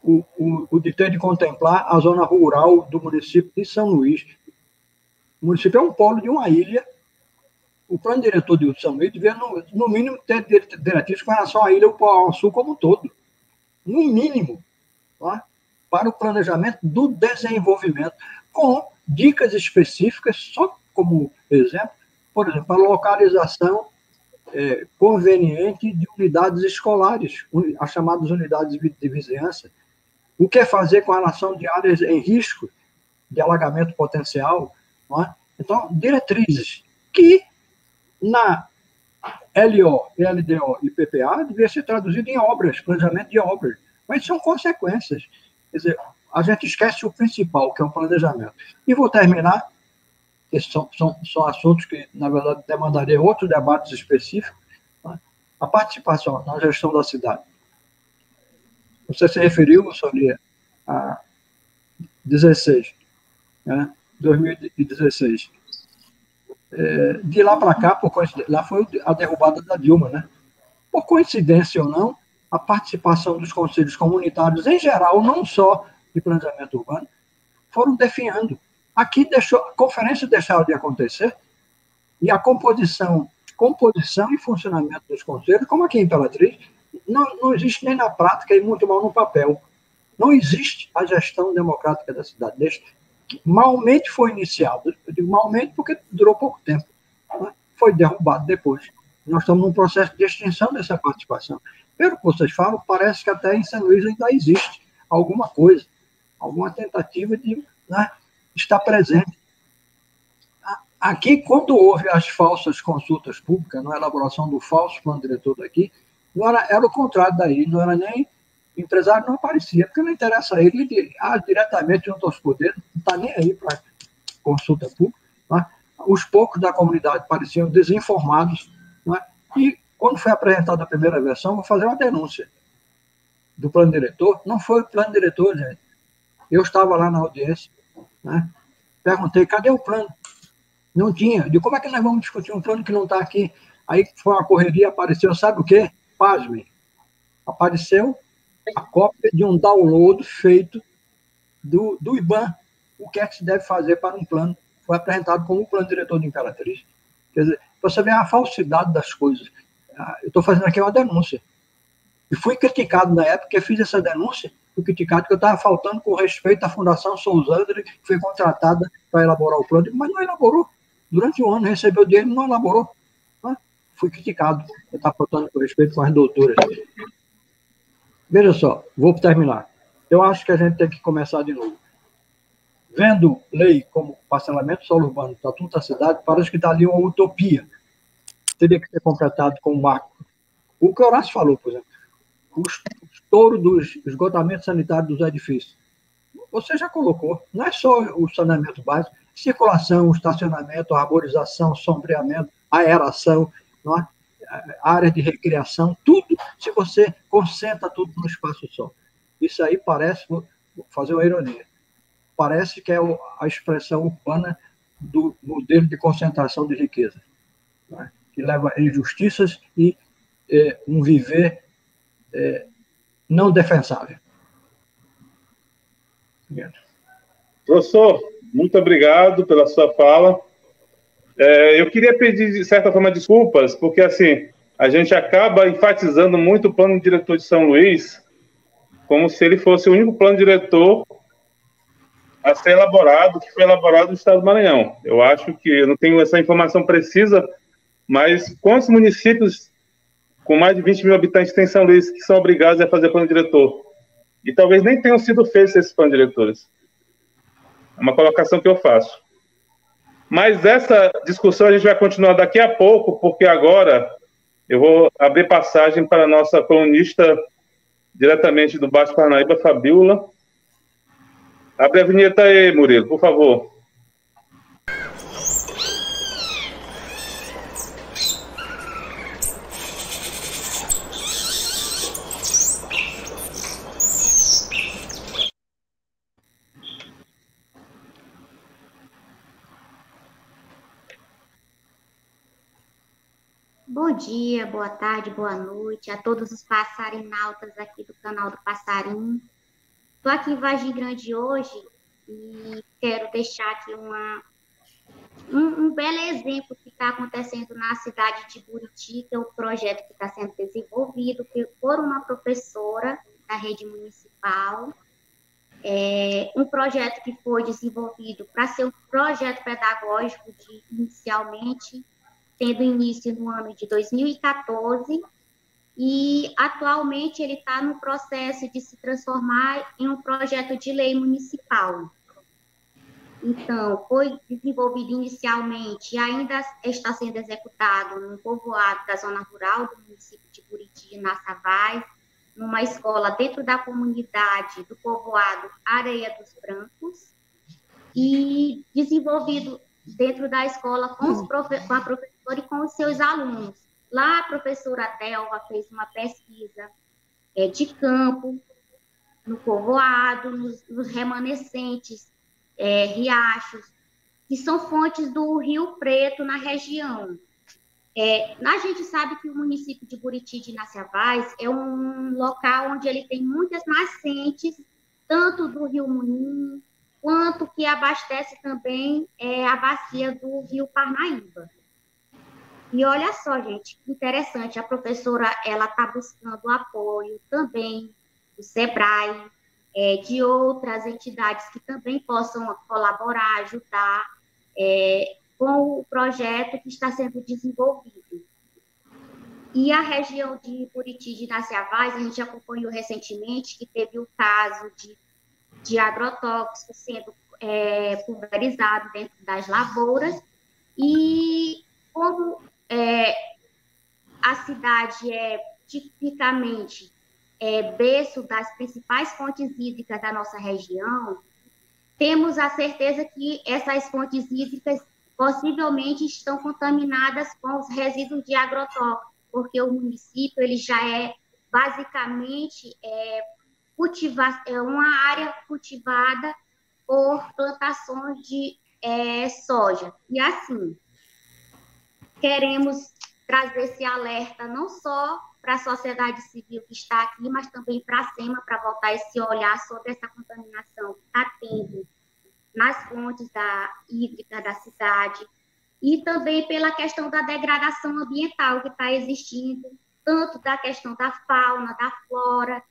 o de ter de contemplar a zona rural do município de São Luís. O município é um polo de uma ilha. O plano diretor de São Luís devia, no mínimo, ter diretrizes com relação à ilha ao sul como um todo. No mínimo, tá? Para o planejamento do desenvolvimento, com dicas específicas, só como exemplo, por exemplo, a localização conveniente de unidades escolares, as chamadas unidades de vizinhança. O que fazer com a relação de áreas em risco de alagamento potencial? Não é? Então, diretrizes que na LO, LDO e PPA devia ser traduzido em obras, planejamento de obras. Mas são consequências. Quer dizer, a gente esquece o principal, que é o planejamento. E vou terminar, esses são assuntos que, na verdade, demandariam outros debates específicos, tá? A participação na gestão da cidade. Você se referiu, Sonia, a 16, né? 2016. De lá para cá, lá foi a derrubada da Dilma, né? Por coincidência ou não, a participação dos conselhos comunitários, em geral, não só de planejamento urbano, foram definhando. Aqui a conferência deixaram de acontecer e a composição e funcionamento dos conselhos, como aqui em Imperatriz, não existe nem na prática e muito mal no papel. Não existe a gestão democrática da cidade. Malmente foi iniciado. Eu digo malmente porque durou pouco tempo. Né? Foi derrubado depois. Nós estamos num processo de extinção dessa participação. Pelo que vocês falam, parece que até em São Luís ainda existe alguma coisa, alguma tentativa de, né, estar presente. Aqui, quando houve as falsas consultas públicas, na elaboração do falso plano diretor daqui, era o contrário daí, não era nem empresário, não aparecia, porque não interessa a ele diretamente junto aos poderes, não está nem aí para consulta pública. Né? Os poucos da comunidade pareciam desinformados, né? E quando foi apresentada a primeira versão, vou fazer uma denúncia do plano diretor. Não foi o plano diretor, gente. Eu estava lá na audiência, né? Perguntei, cadê o plano? Não tinha. Eu digo, como é que nós vamos discutir um plano que não está aqui? Aí foi uma correria, apareceu, sabe o quê? Pasmem. Apareceu a cópia de um download feito do IBAN. O que é que se deve fazer para um plano? Foi apresentado como o plano diretor de Imperatriz. Quer dizer, você vê a falsidade das coisas. Eu estou fazendo aqui uma denúncia. E fui criticado na época, que eu fiz essa denúncia, fui criticado que eu estava faltando com respeito à Fundação Sousandre, que foi contratada para elaborar o plano, mas não elaborou. Durante um ano recebeu dinheiro e não elaborou. Fui criticado. Eu estava faltando com respeito com as doutoras. Veja só, vou terminar. Eu acho que a gente tem que começar de novo. Vendo lei como parcelamento do solo urbano, Estatuto da Cidade, parece que está ali uma utopia. Teria que ser completado com um marco. O que o Horácio falou, por exemplo, o estouro dos esgotamentos sanitários dos edifícios. Você já colocou, não é só o saneamento básico, circulação, estacionamento, arborização, sombreamento, aeração, não é? Área de recreação, tudo, se você concentra tudo num espaço só. Isso aí parece, vou fazer uma ironia, parece que é a expressão urbana do modelo de concentração de riqueza, né? Que leva a injustiças e um viver não defensável. Professor, muito obrigado pela sua fala. Eu queria pedir, de certa forma, desculpas, porque, assim, a gente acaba enfatizando muito o plano diretor de São Luís como se ele fosse o único plano diretor a ser elaborado, que foi elaborado no estado do Maranhão. Eu acho que, eu não tenho essa informação precisa, mas quantos municípios com mais de 20 mil habitantes tem São Luís que são obrigados a fazer plano diretor? E talvez nem tenham sido feitos esses planos diretores. É uma colocação que eu faço. Mas essa discussão a gente vai continuar daqui a pouco, porque agora eu vou abrir passagem para a nossa colunista diretamente do Baixo Parnaíba, Fabiola. Abre a vinheta aí, Murilo, por favor. Bom dia, boa tarde, boa noite a todos os passarinautas aqui do canal do Passarinho. Estou aqui em Vargem Grande hoje e quero deixar aqui um belo exemplo que está acontecendo na cidade de Buriti, que é um projeto que está sendo desenvolvido por uma professora da rede municipal. Um projeto que foi desenvolvido para ser um projeto pedagógico inicialmente, tendo início no ano de 2014, e atualmente ele está no processo de se transformar em um projeto de lei municipal. Então, foi desenvolvido inicialmente e ainda está sendo executado no povoado da zona rural do município de Buriti de Naçavaz, numa escola dentro da comunidade do povoado Areia dos Brancos, e desenvolvido dentro da escola com a professora e com os seus alunos. Lá a professora Delva fez uma pesquisa de campo, no povoado, nos remanescentes riachos, que são fontes do Rio Preto na região. A gente sabe que o município de Buriti de Naçavaz é um local onde ele tem muitas nascentes, tanto do Rio Munim, quanto que abastece também a bacia do Rio Parnaíba. E olha só, gente, que interessante, a professora ela está buscando apoio também do SEBRAE, de outras entidades que também possam colaborar, ajudar com o projeto que está sendo desenvolvido. E a região de Buriti de Naçavaz, a gente acompanhou recentemente que teve o caso de agrotóxicos sendo pulverizado dentro das lavouras, e como a cidade é tipicamente berço das principais fontes hídricas da nossa região, temos a certeza que essas fontes hídricas possivelmente estão contaminadas com os resíduos de agrotóxicos, porque o município ele já é basicamente uma área cultivada por plantações de soja. E assim, queremos trazer esse alerta não só para a sociedade civil que está aqui, mas também para a SEMA, para voltar esse olhar sobre essa contaminação que está tendo nas fontes hídrica da cidade, e também pela questão da degradação ambiental que está existindo, tanto da questão da fauna, da flora,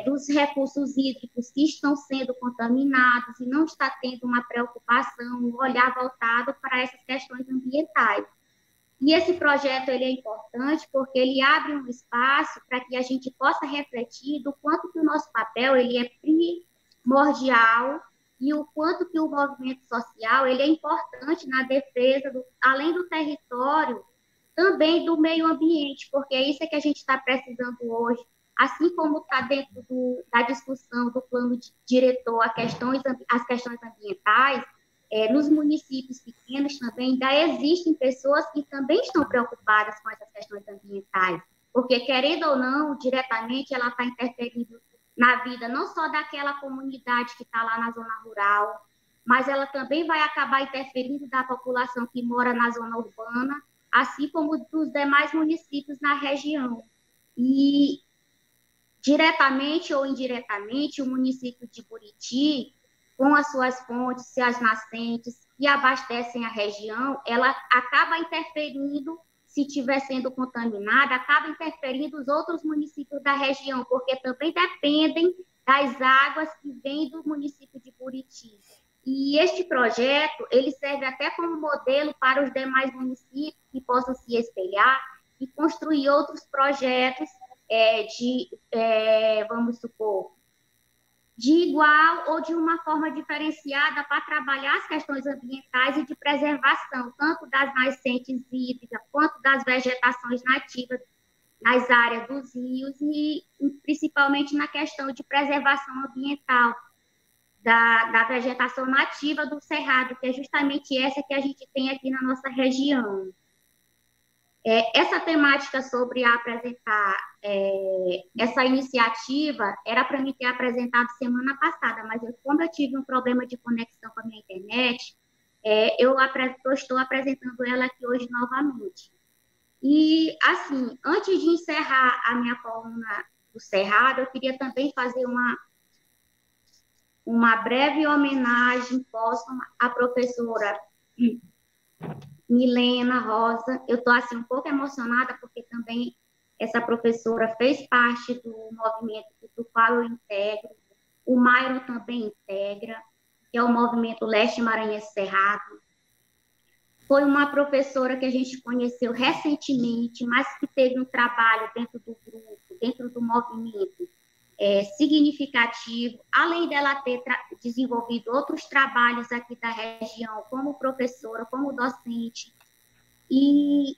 dos recursos hídricos que estão sendo contaminados, e não está tendo uma preocupação, um olhar voltado para essas questões ambientais. E esse projeto ele é importante porque ele abre um espaço para que a gente possa refletir do quanto que o nosso papel ele é primordial e o quanto que o movimento social ele é importante na defesa, além do território, também do meio ambiente, porque é isso que a gente está precisando hoje, assim como está dentro da discussão do plano diretor as questões ambientais. Nos municípios pequenos também ainda existem pessoas que também estão preocupadas com essas questões ambientais, porque, querendo ou não, diretamente ela está interferindo na vida não só daquela comunidade que está lá na zona rural, mas ela também vai acabar interferindo da população que mora na zona urbana, assim como dos demais municípios na região. E, diretamente ou indiretamente, o município de Buriti, com as suas fontes e as nascentes que abastecem a região, ela acaba interferindo, se estiver sendo contaminada, acaba interferindo os outros municípios da região, porque também dependem das águas que vêm do município de Buriti. E este projeto, ele serve até como modelo para os demais municípios que possam se espelhar e construir outros projetos vamos supor, de igual ou de uma forma diferenciada para trabalhar as questões ambientais e de preservação, tanto das nascentes hídricas quanto das vegetações nativas nas áreas dos rios e principalmente na questão de preservação ambiental da vegetação nativa do cerrado, que é justamente essa que a gente tem aqui na nossa região. Essa temática sobre apresentar essa iniciativa era para mim ter apresentado semana passada, mas como eu tive um problema de conexão com a minha internet, eu estou apresentando ela aqui hoje novamente. E, assim, antes de encerrar a minha coluna do Cerrado, eu queria também fazer uma breve homenagem póstuma à professora Milena Rosa. Eu estou, assim, um pouco emocionada, porque também essa professora fez parte do movimento do qual eu integro. O Mairo também integra, que é o movimento Leste Maranhense Cerrado. Foi uma professora que a gente conheceu recentemente, mas que teve um trabalho dentro do grupo, dentro do movimento significativo, além dela ter desenvolvido outros trabalhos aqui da região, como professora, como docente, e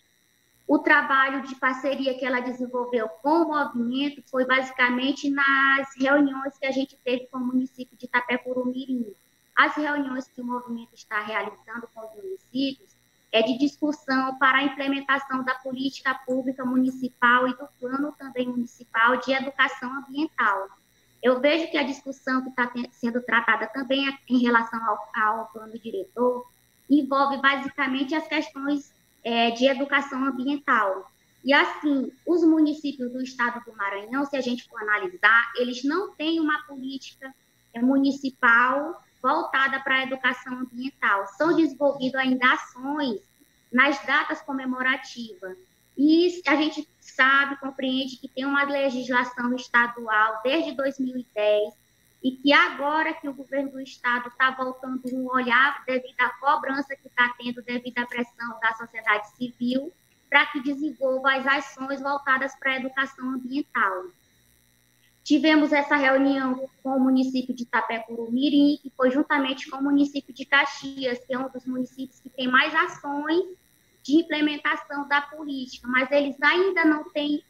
o trabalho de parceria que ela desenvolveu com o movimento foi basicamente nas reuniões que a gente teve com o município de Itapecuru-Mirim. As reuniões que o movimento está realizando com os municípios de discussão para a implementação da política pública municipal e do plano também municipal de educação ambiental. Eu vejo que a discussão que está sendo tratada também em relação ao plano diretor envolve basicamente as questões de educação ambiental. E, assim, os municípios do estado do Maranhão, se a gente for analisar, eles não têm uma política municipal voltada para a educação ambiental. São desenvolvidas ainda ações nas datas comemorativas. E a gente sabe, compreende que tem uma legislação estadual desde 2010 e que agora que o governo do estado está voltando um olhar devido à cobrança que está tendo devido à pressão da sociedade civil para que desenvolva as ações voltadas para a educação ambiental. Tivemos essa reunião com o município de Itapecuru-Mirim, que foi juntamente com o município de Caxias, que é um dos municípios que tem mais ações de implementação da política, mas eles ainda não têm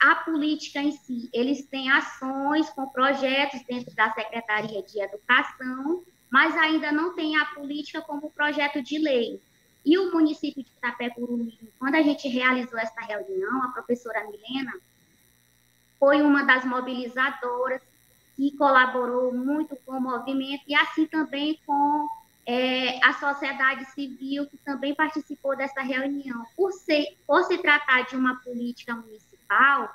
a política em si. Eles têm ações com projetos dentro da Secretaria de Educação, mas ainda não têm a política como projeto de lei. E o município de Itapecuru-Mirim, quando a gente realizou essa reunião, a professora Milena foi uma das mobilizadoras que colaborou muito com o movimento e assim também com a sociedade civil, que também participou dessa reunião. Por se tratar de uma política municipal,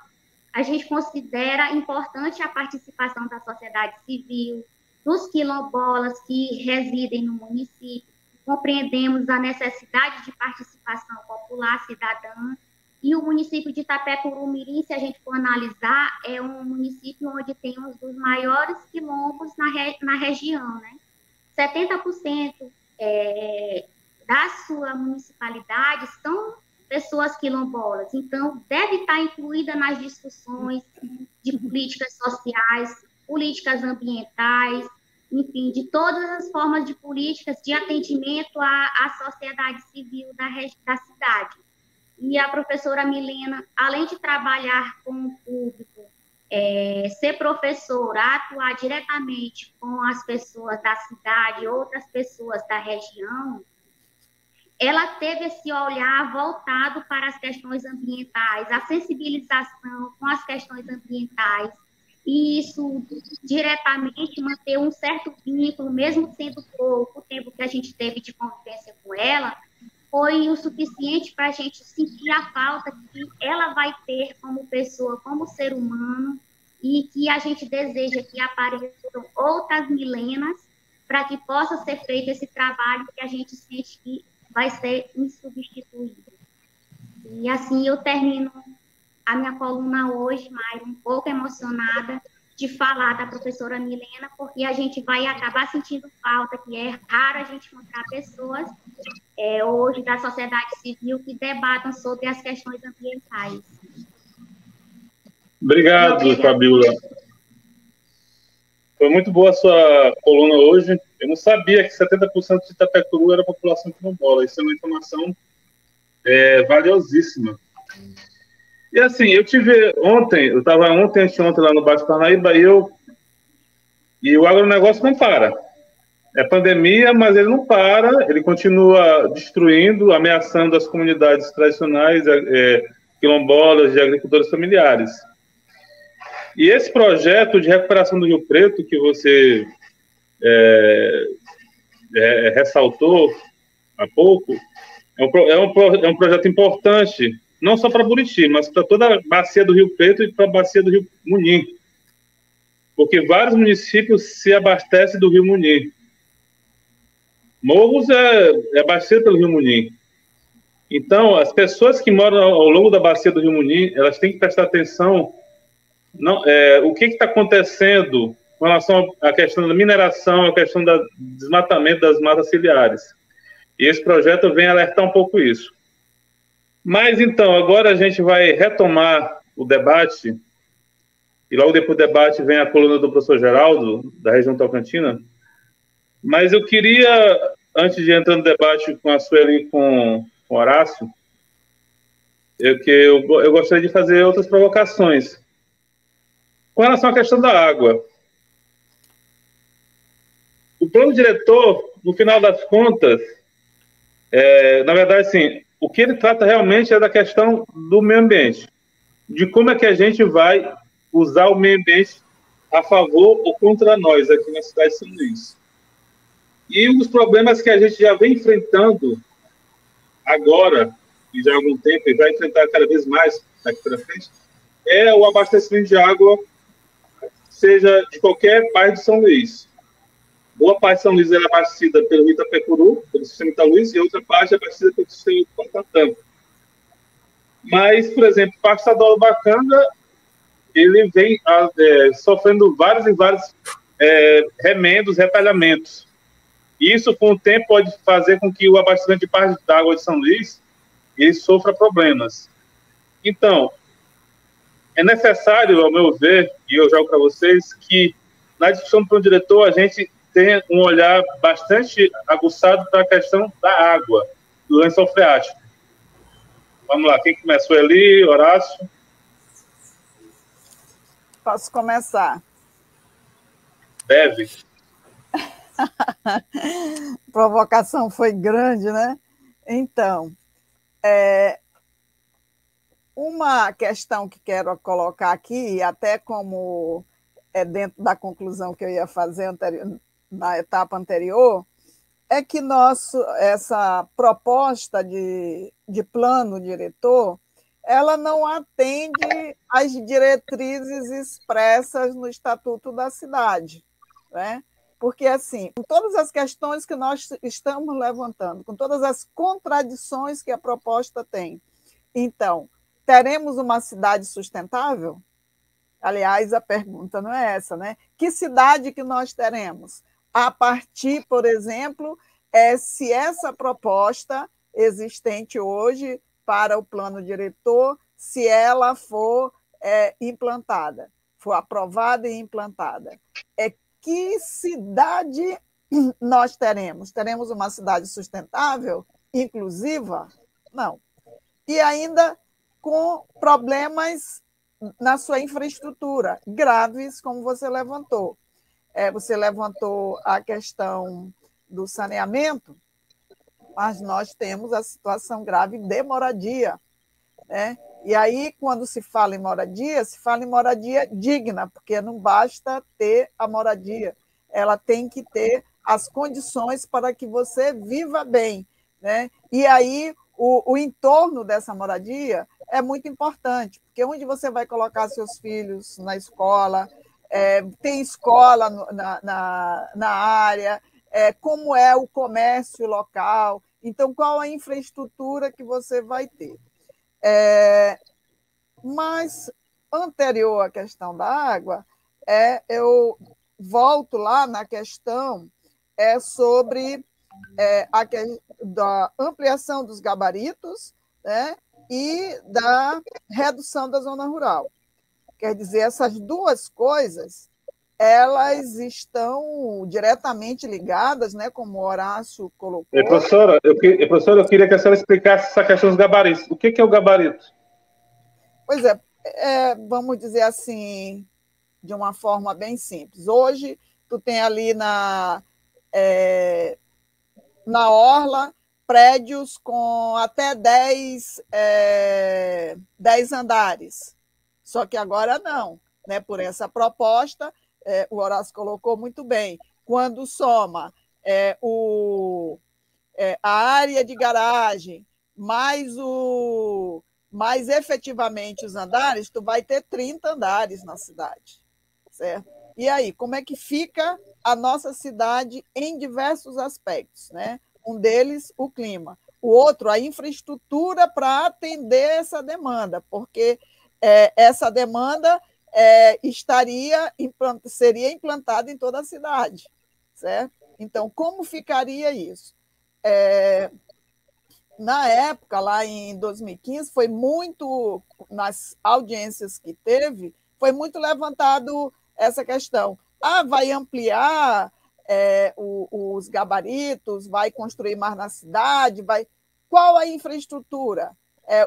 a gente considera importante a participação da sociedade civil, dos quilombolas que residem no município. Compreendemos a necessidade de participação popular cidadã. E o município de Itapecuru-Mirim, se a gente for analisar, é um município onde tem um dos maiores quilombos na região, né? 70% da sua municipalidade são pessoas quilombolas. Então, deve estar incluída nas discussões de políticas sociais, políticas ambientais, enfim, de todas as formas de políticas de atendimento à sociedade civil da cidade. E a professora Milena, além de trabalhar com o público, ser professora, atuar diretamente com as pessoas da cidade e outras pessoas da região, ela teve esse olhar voltado para as questões ambientais, a sensibilização com as questões ambientais, e isso diretamente manter um certo vínculo, mesmo sendo pouco o tempo que a gente teve de convivência com ela, foi o suficiente para a gente sentir a falta que ela vai ter como pessoa, como ser humano, e que a gente deseja que apareçam outras Milenas para que possa ser feito esse trabalho que a gente sente que vai ser insubstituível. E assim eu termino a minha coluna hoje, Mairo, um pouco emocionada de falar da professora Milena, porque a gente vai acabar sentindo falta, que é raro a gente encontrar pessoas hoje da sociedade civil que debatam sobre as questões ambientais. Obrigado, Fabiola. Foi muito boa a sua coluna hoje. Eu não sabia que 70% de Itapecuru era a população quilombola. Isso é uma informação valiosíssima. E assim, eu tive ontem, eu estava anteontem lá no Baixo Parnaíba e o agronegócio não para. É pandemia, mas ele não para, ele continua destruindo, ameaçando as comunidades tradicionais, quilombolas, de agricultores familiares. E esse projeto de recuperação do Rio Preto, que você ressaltou há pouco, é um projeto importante, não só para Buriti, mas para toda a bacia do Rio Preto e para a bacia do Rio Muni, porque vários municípios se abastecem do Rio Muni. Morros é abastecido pelo Rio Muni. Então, as pessoas que moram ao longo da bacia do Rio Muni, elas têm que prestar atenção o que está acontecendo com relação à questão da mineração, a questão do desmatamento das matas ciliares. E esse projeto vem alertar um pouco isso. Mas, então, agora a gente vai retomar o debate, e logo depois do debate vem a coluna do professor Geraldo, da região Tocantina. Mas eu queria, antes de entrar no debate com a Sueli e com o Horácio, eu gostaria de fazer outras provocações. Com relação à questão da água, o plano diretor, no final das contas, na verdade, sim, o que ele trata realmente é da questão do meio ambiente, de como é que a gente vai usar o meio ambiente a favor ou contra nós aqui na cidade de São Luís. E um dos problemas que a gente já vem enfrentando agora, e já há algum tempo, e vai enfrentar cada vez mais daqui para frente, é o abastecimento de água, seja de qualquer bairro de São Luís. Boa parte de São Luís é abastecida pelo Rio Itapecuru, pelo sistema Itaúís, e outra parte é abastecida pelo sistema Pantatã. Mas, por exemplo, o Parque Estadual do Bacanga, ele vem sofrendo vários e vários remendos, retalhamentos. E isso, com o tempo, pode fazer com que o abastecimento de parte da água de São Luís ele sofra problemas. Então, é necessário, ao meu ver, e eu jogo para vocês, que na discussão do plano diretor a gente tenha um olhar bastante aguçado para a questão da água, do lençol freático. Vamos lá, quem começou ali? Horácio? Posso começar? Deve. A provocação foi grande, né? Então, uma questão que quero colocar aqui, até como dentro da conclusão que eu ia fazer na etapa anterior, é que essa proposta de plano diretor, ela não atende às diretrizes expressas no Estatuto da Cidade, né? Porque, assim, com todas as questões que nós estamos levantando, com todas as contradições que a proposta tem, então, teremos uma cidade sustentável? Aliás, a pergunta não é essa, né? Que cidade que nós teremos? A partir, por exemplo, se essa proposta existente hoje para o plano diretor, se ela for implantada, for aprovada e implantada. Que cidade nós teremos? Teremos uma cidade sustentável, inclusiva? Não. E ainda com problemas na sua infraestrutura, graves, como você levantou. Você levantou a questão do saneamento, mas nós temos a situação grave de moradia, né? E aí, quando se fala em moradia digna, porque não basta ter a moradia, ela tem que ter as condições para que você viva bem, né? E aí, o entorno dessa moradia é muito importante, porque onde você vai colocar seus filhos na escola, tem escola na área, como é o comércio local, então qual a infraestrutura que você vai ter. Mas, anterior à questão da água, eu volto lá na questão sobre da ampliação dos gabaritos, né, e da redução da zona rural. Quer dizer, essas duas coisas, elas estão diretamente ligadas, né, como o Horácio colocou. Professora, eu queria que a senhora explicasse essa questão dos gabaritos. O que é o gabarito? Pois vamos dizer assim, de uma forma bem simples. Hoje, tu tem ali na orla prédios com até 10 andares. Só que agora não, né? Por essa proposta, o Horácio colocou muito bem, quando soma a área de garagem mais efetivamente os andares, tu vai ter 30 andares na cidade, certo? E aí, como é que fica a nossa cidade em diversos aspectos, né? Um deles, o clima. O outro, a infraestrutura para atender essa demanda, porque essa demanda seria implantada em toda a cidade, certo? Então, como ficaria isso? Na época, lá em 2015, foi muito, nas audiências que teve, foi muito levantado essa questão. Vai ampliar os gabaritos, vai construir mais na cidade, qual a infraestrutura?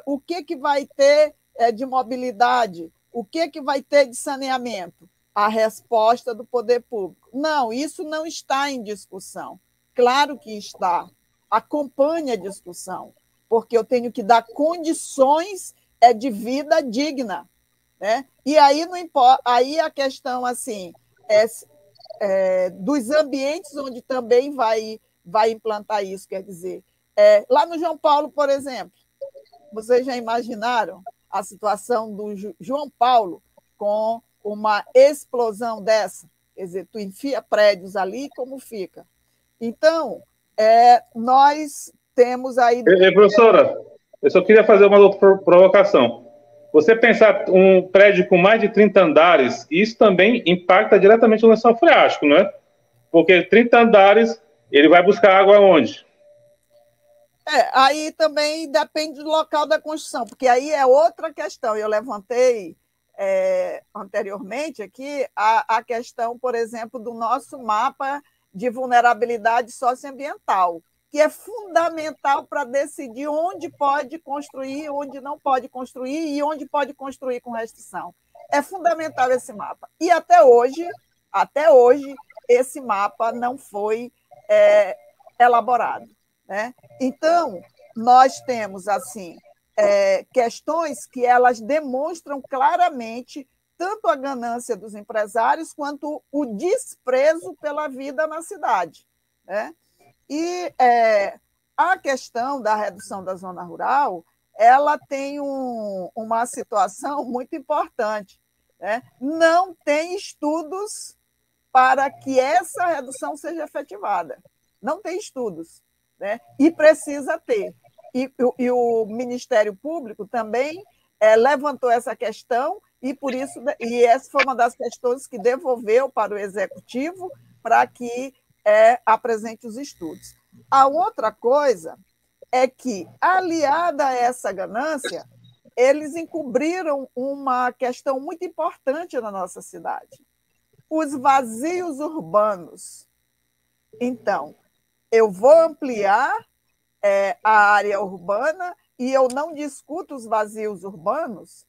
O que vai ter de mobilidade? O que vai ter de saneamento? A resposta do poder público: não, isso não está em discussão. Claro que está. Acompanhe a discussão, porque eu tenho que dar condições de vida digna, né? E aí não importa, aí a questão assim dos ambientes onde também vai implantar isso, quer dizer, lá no João Paulo, por exemplo, vocês já imaginaram a situação do João Paulo com uma explosão dessa? Quer dizer, tu enfia prédios ali, como fica? Então, nós temos aí... Professora, eu só queria fazer uma outra provocação. Você pensar um prédio com mais de 30 andares, isso também impacta diretamente no lençol freático, não é? Porque 30 andares, ele vai buscar água onde? Aí também depende do local da construção, porque aí é outra questão. Eu levantei anteriormente aqui a questão, por exemplo, do nosso mapa de vulnerabilidade socioambiental, que é fundamental para decidir onde pode construir, onde não pode construir e onde pode construir com restrição. É fundamental esse mapa. E até hoje, esse mapa não foi elaborado, né? Então, nós temos assim questões que elas demonstram claramente tanto a ganância dos empresários quanto o desprezo pela vida na cidade, né? E a questão da redução da zona rural, ela tem uma situação muito importante, né? Não tem estudos para que essa redução seja efetivada. Não tem estudos, né? E precisa ter. E o Ministério Público também levantou essa questão e essa foi uma das questões que devolveu para o Executivo para que apresente os estudos. A outra coisa é que, aliada a essa ganância, eles encobriram uma questão muito importante na nossa cidade: os vazios urbanos. Então, eu vou ampliar a área urbana e eu não discuto os vazios urbanos,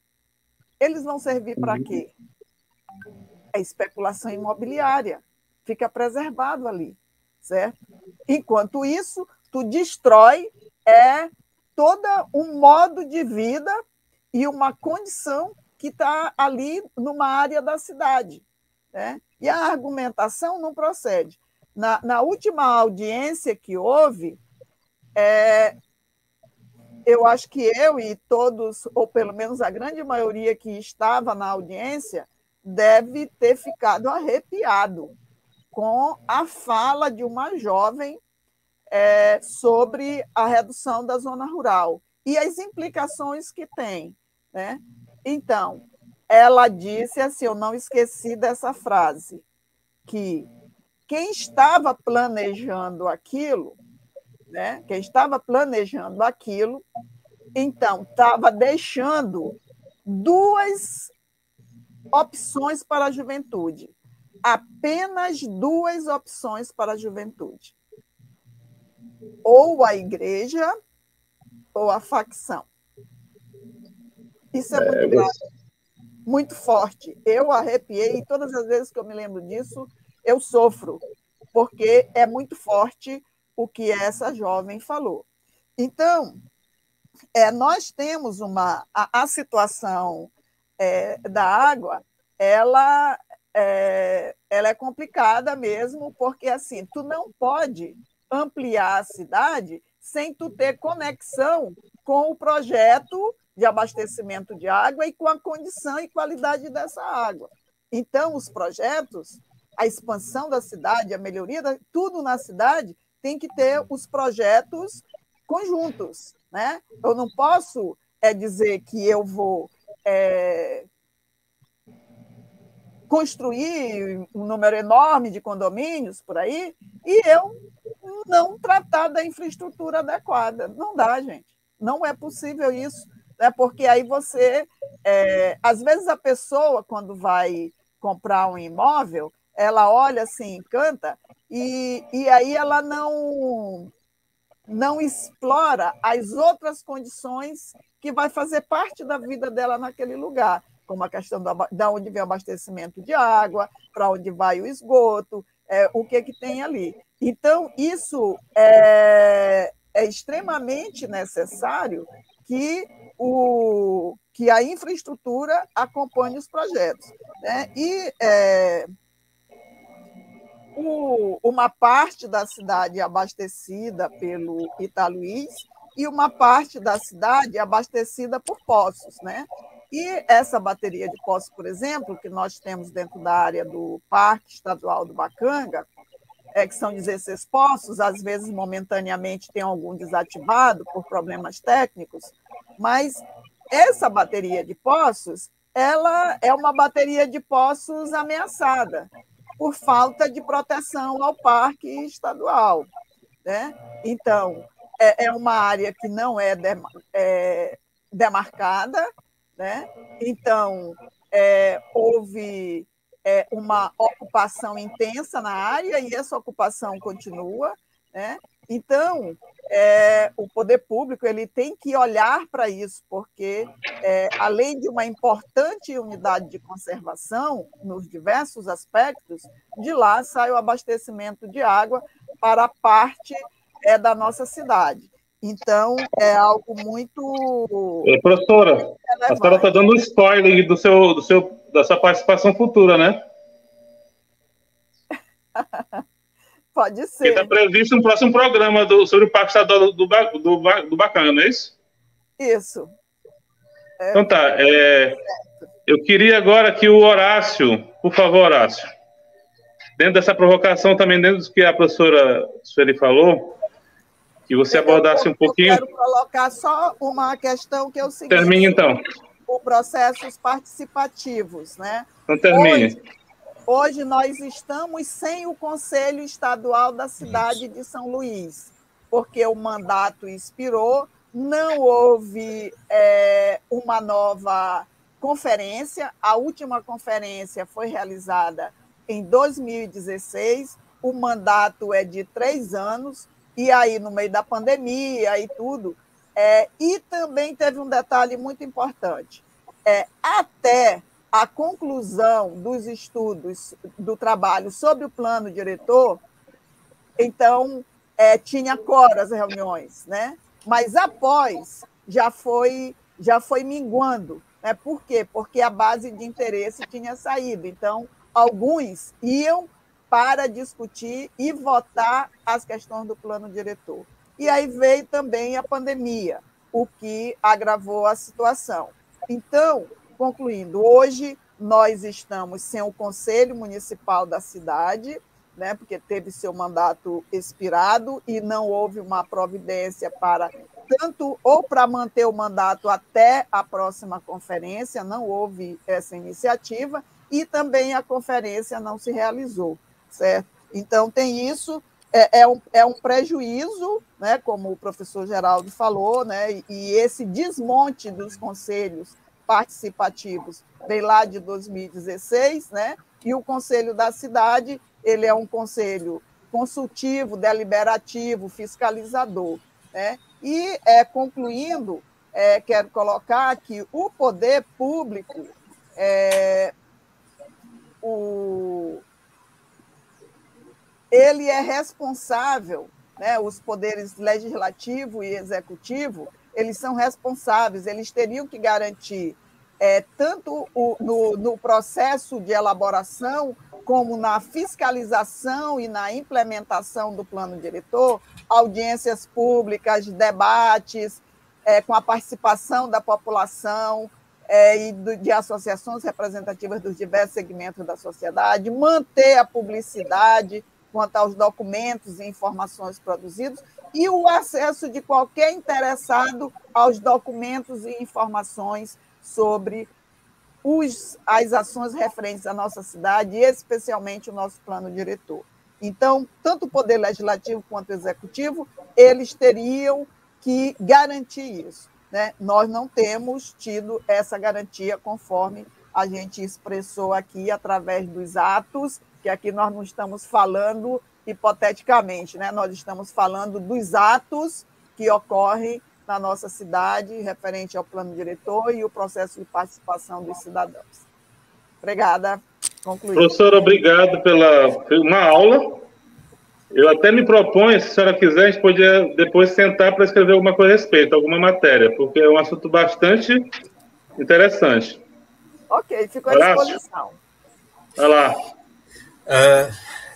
eles vão servir para quê? É especulação imobiliária, fica preservado ali, certo? Enquanto isso, tu destrói todo um modo de vida e uma condição que está ali numa área da cidade, né? E a argumentação não procede. Na última audiência que houve, eu acho que eu e todos, ou pelo menos a grande maioria que estava na audiência, deve ter ficado arrepiado com a fala de uma jovem sobre a redução da zona rural e as implicações que tem, né? Então, ela disse assim, eu não esqueci dessa frase, que quem estava planejando aquilo, né? Quem estava planejando aquilo, então, estava deixando duas opções para a juventude, apenas duas opções para a juventude: ou a igreja ou a facção. Isso é muito grave, muito forte. Eu arrepiei, e todas as vezes que eu me lembro disso, eu sofro, porque é muito forte o que essa jovem falou. Então, nós temos a situação da água, ela é complicada mesmo, porque assim, tu não pode ampliar a cidade sem tu ter conexão com o projeto de abastecimento de água e com a condição e qualidade dessa água. Então, os projetos, a expansão da cidade, a melhoria, tudo na cidade tem que ter os projetos conjuntos, né? Eu não posso dizer que eu vou construir um número enorme de condomínios por aí e eu não tratar da infraestrutura adequada. Não dá, gente. Não é possível isso, né? Porque aí você... às vezes a pessoa, quando vai comprar um imóvel, ela olha assim, encanta, e aí ela não explora as outras condições que vai fazer parte da vida dela naquele lugar, como a questão da onde vem o abastecimento de água, para onde vai o esgoto, o que tem ali. Então, isso é extremamente necessário que a infraestrutura acompanhe os projetos, né? E uma parte da cidade abastecida pelo Italuís e uma parte da cidade abastecida por poços, né? E essa bateria de poços, por exemplo, que nós temos dentro da área do Parque Estadual do Bacanga, que são 16 poços, às vezes momentaneamente tem algum desativado por problemas técnicos, mas essa bateria de poços, ela é uma bateria de poços ameaçada por falta de proteção ao parque estadual, né? Então, é uma área que não é demarcada, né? Então, houve uma ocupação intensa na área e essa ocupação continua, né? Então, o poder público ele tem que olhar para isso, porque, além de uma importante unidade de conservação, nos diversos aspectos, de lá sai o abastecimento de água para a parte da nossa cidade. Então, é algo muito... Professora, a senhora está dando um spoiler da sua participação futura, né? Pode ser. Está previsto um próximo programa sobre o Parque Estadual do Bacanga, não é isso? Isso. Então tá. Eu queria agora que o Horácio, por favor, Horácio, dentro dessa provocação também, dentro do que a professora Sueli falou, que você abordasse um pouquinho... Eu quero colocar só uma questão que é o seguinte... Termine, então. Os processos participativos, né? Então termine. Hoje nós estamos sem o Conselho Estadual da cidade de São Luís, porque o mandato expirou, não houve uma nova conferência, a última conferência foi realizada em 2016, o mandato é de 3 anos, e aí no meio da pandemia e tudo, e também teve um detalhe muito importante, até a conclusão dos estudos do trabalho sobre o plano diretor, então, tinha as reuniões, né? Mas após, já foi minguando. Né? Por quê? Porque a base de interesse tinha saído. Então, alguns iam para discutir e votar as questões do plano diretor. E aí veio também a pandemia, o que agravou a situação. Então, concluindo, hoje nós estamos sem o Conselho Municipal da cidade, né, porque teve seu mandato expirado e não houve uma providência para tanto ou para manter o mandato até a próxima conferência, não houve essa iniciativa, e também a conferência não se realizou, certo? Então, tem isso, é um prejuízo, né, como o professor Geraldo falou, né, e esse desmonte dos conselhos participativos vem lá de 2016, né? E o Conselho da Cidade, ele é um conselho consultivo, deliberativo, fiscalizador, né? E, concluindo, quero colocar que o poder público, ele é responsável, né? Os poderes legislativo e executivo, eles são responsáveis, eles teriam que garantir, tanto no processo de elaboração, como na fiscalização e na implementação do plano diretor, audiências públicas, debates, com a participação da população e de associações representativas dos diversos segmentos da sociedade, manter a publicidade quanto aos documentos e informações produzidos e o acesso de qualquer interessado aos documentos e informações sobre as ações referentes à nossa cidade, e especialmente o nosso plano diretor. Então, tanto o Poder Legislativo quanto o Executivo, eles teriam que garantir isso, né? Nós não temos tido essa garantia conforme a gente expressou aqui através dos atos, que aqui nós não estamos falando hipoteticamente, né? Nós estamos falando dos atos que ocorrem na nossa cidade, referente ao plano diretor e o processo de participação dos cidadãos. Obrigada. Concluí. Professora, obrigado pela uma aula. Eu até me proponho, se a senhora quiser, a gente podia depois sentar para escrever alguma coisa a respeito, alguma matéria, porque é um assunto bastante interessante. Ok, fico à disposição. Vai lá.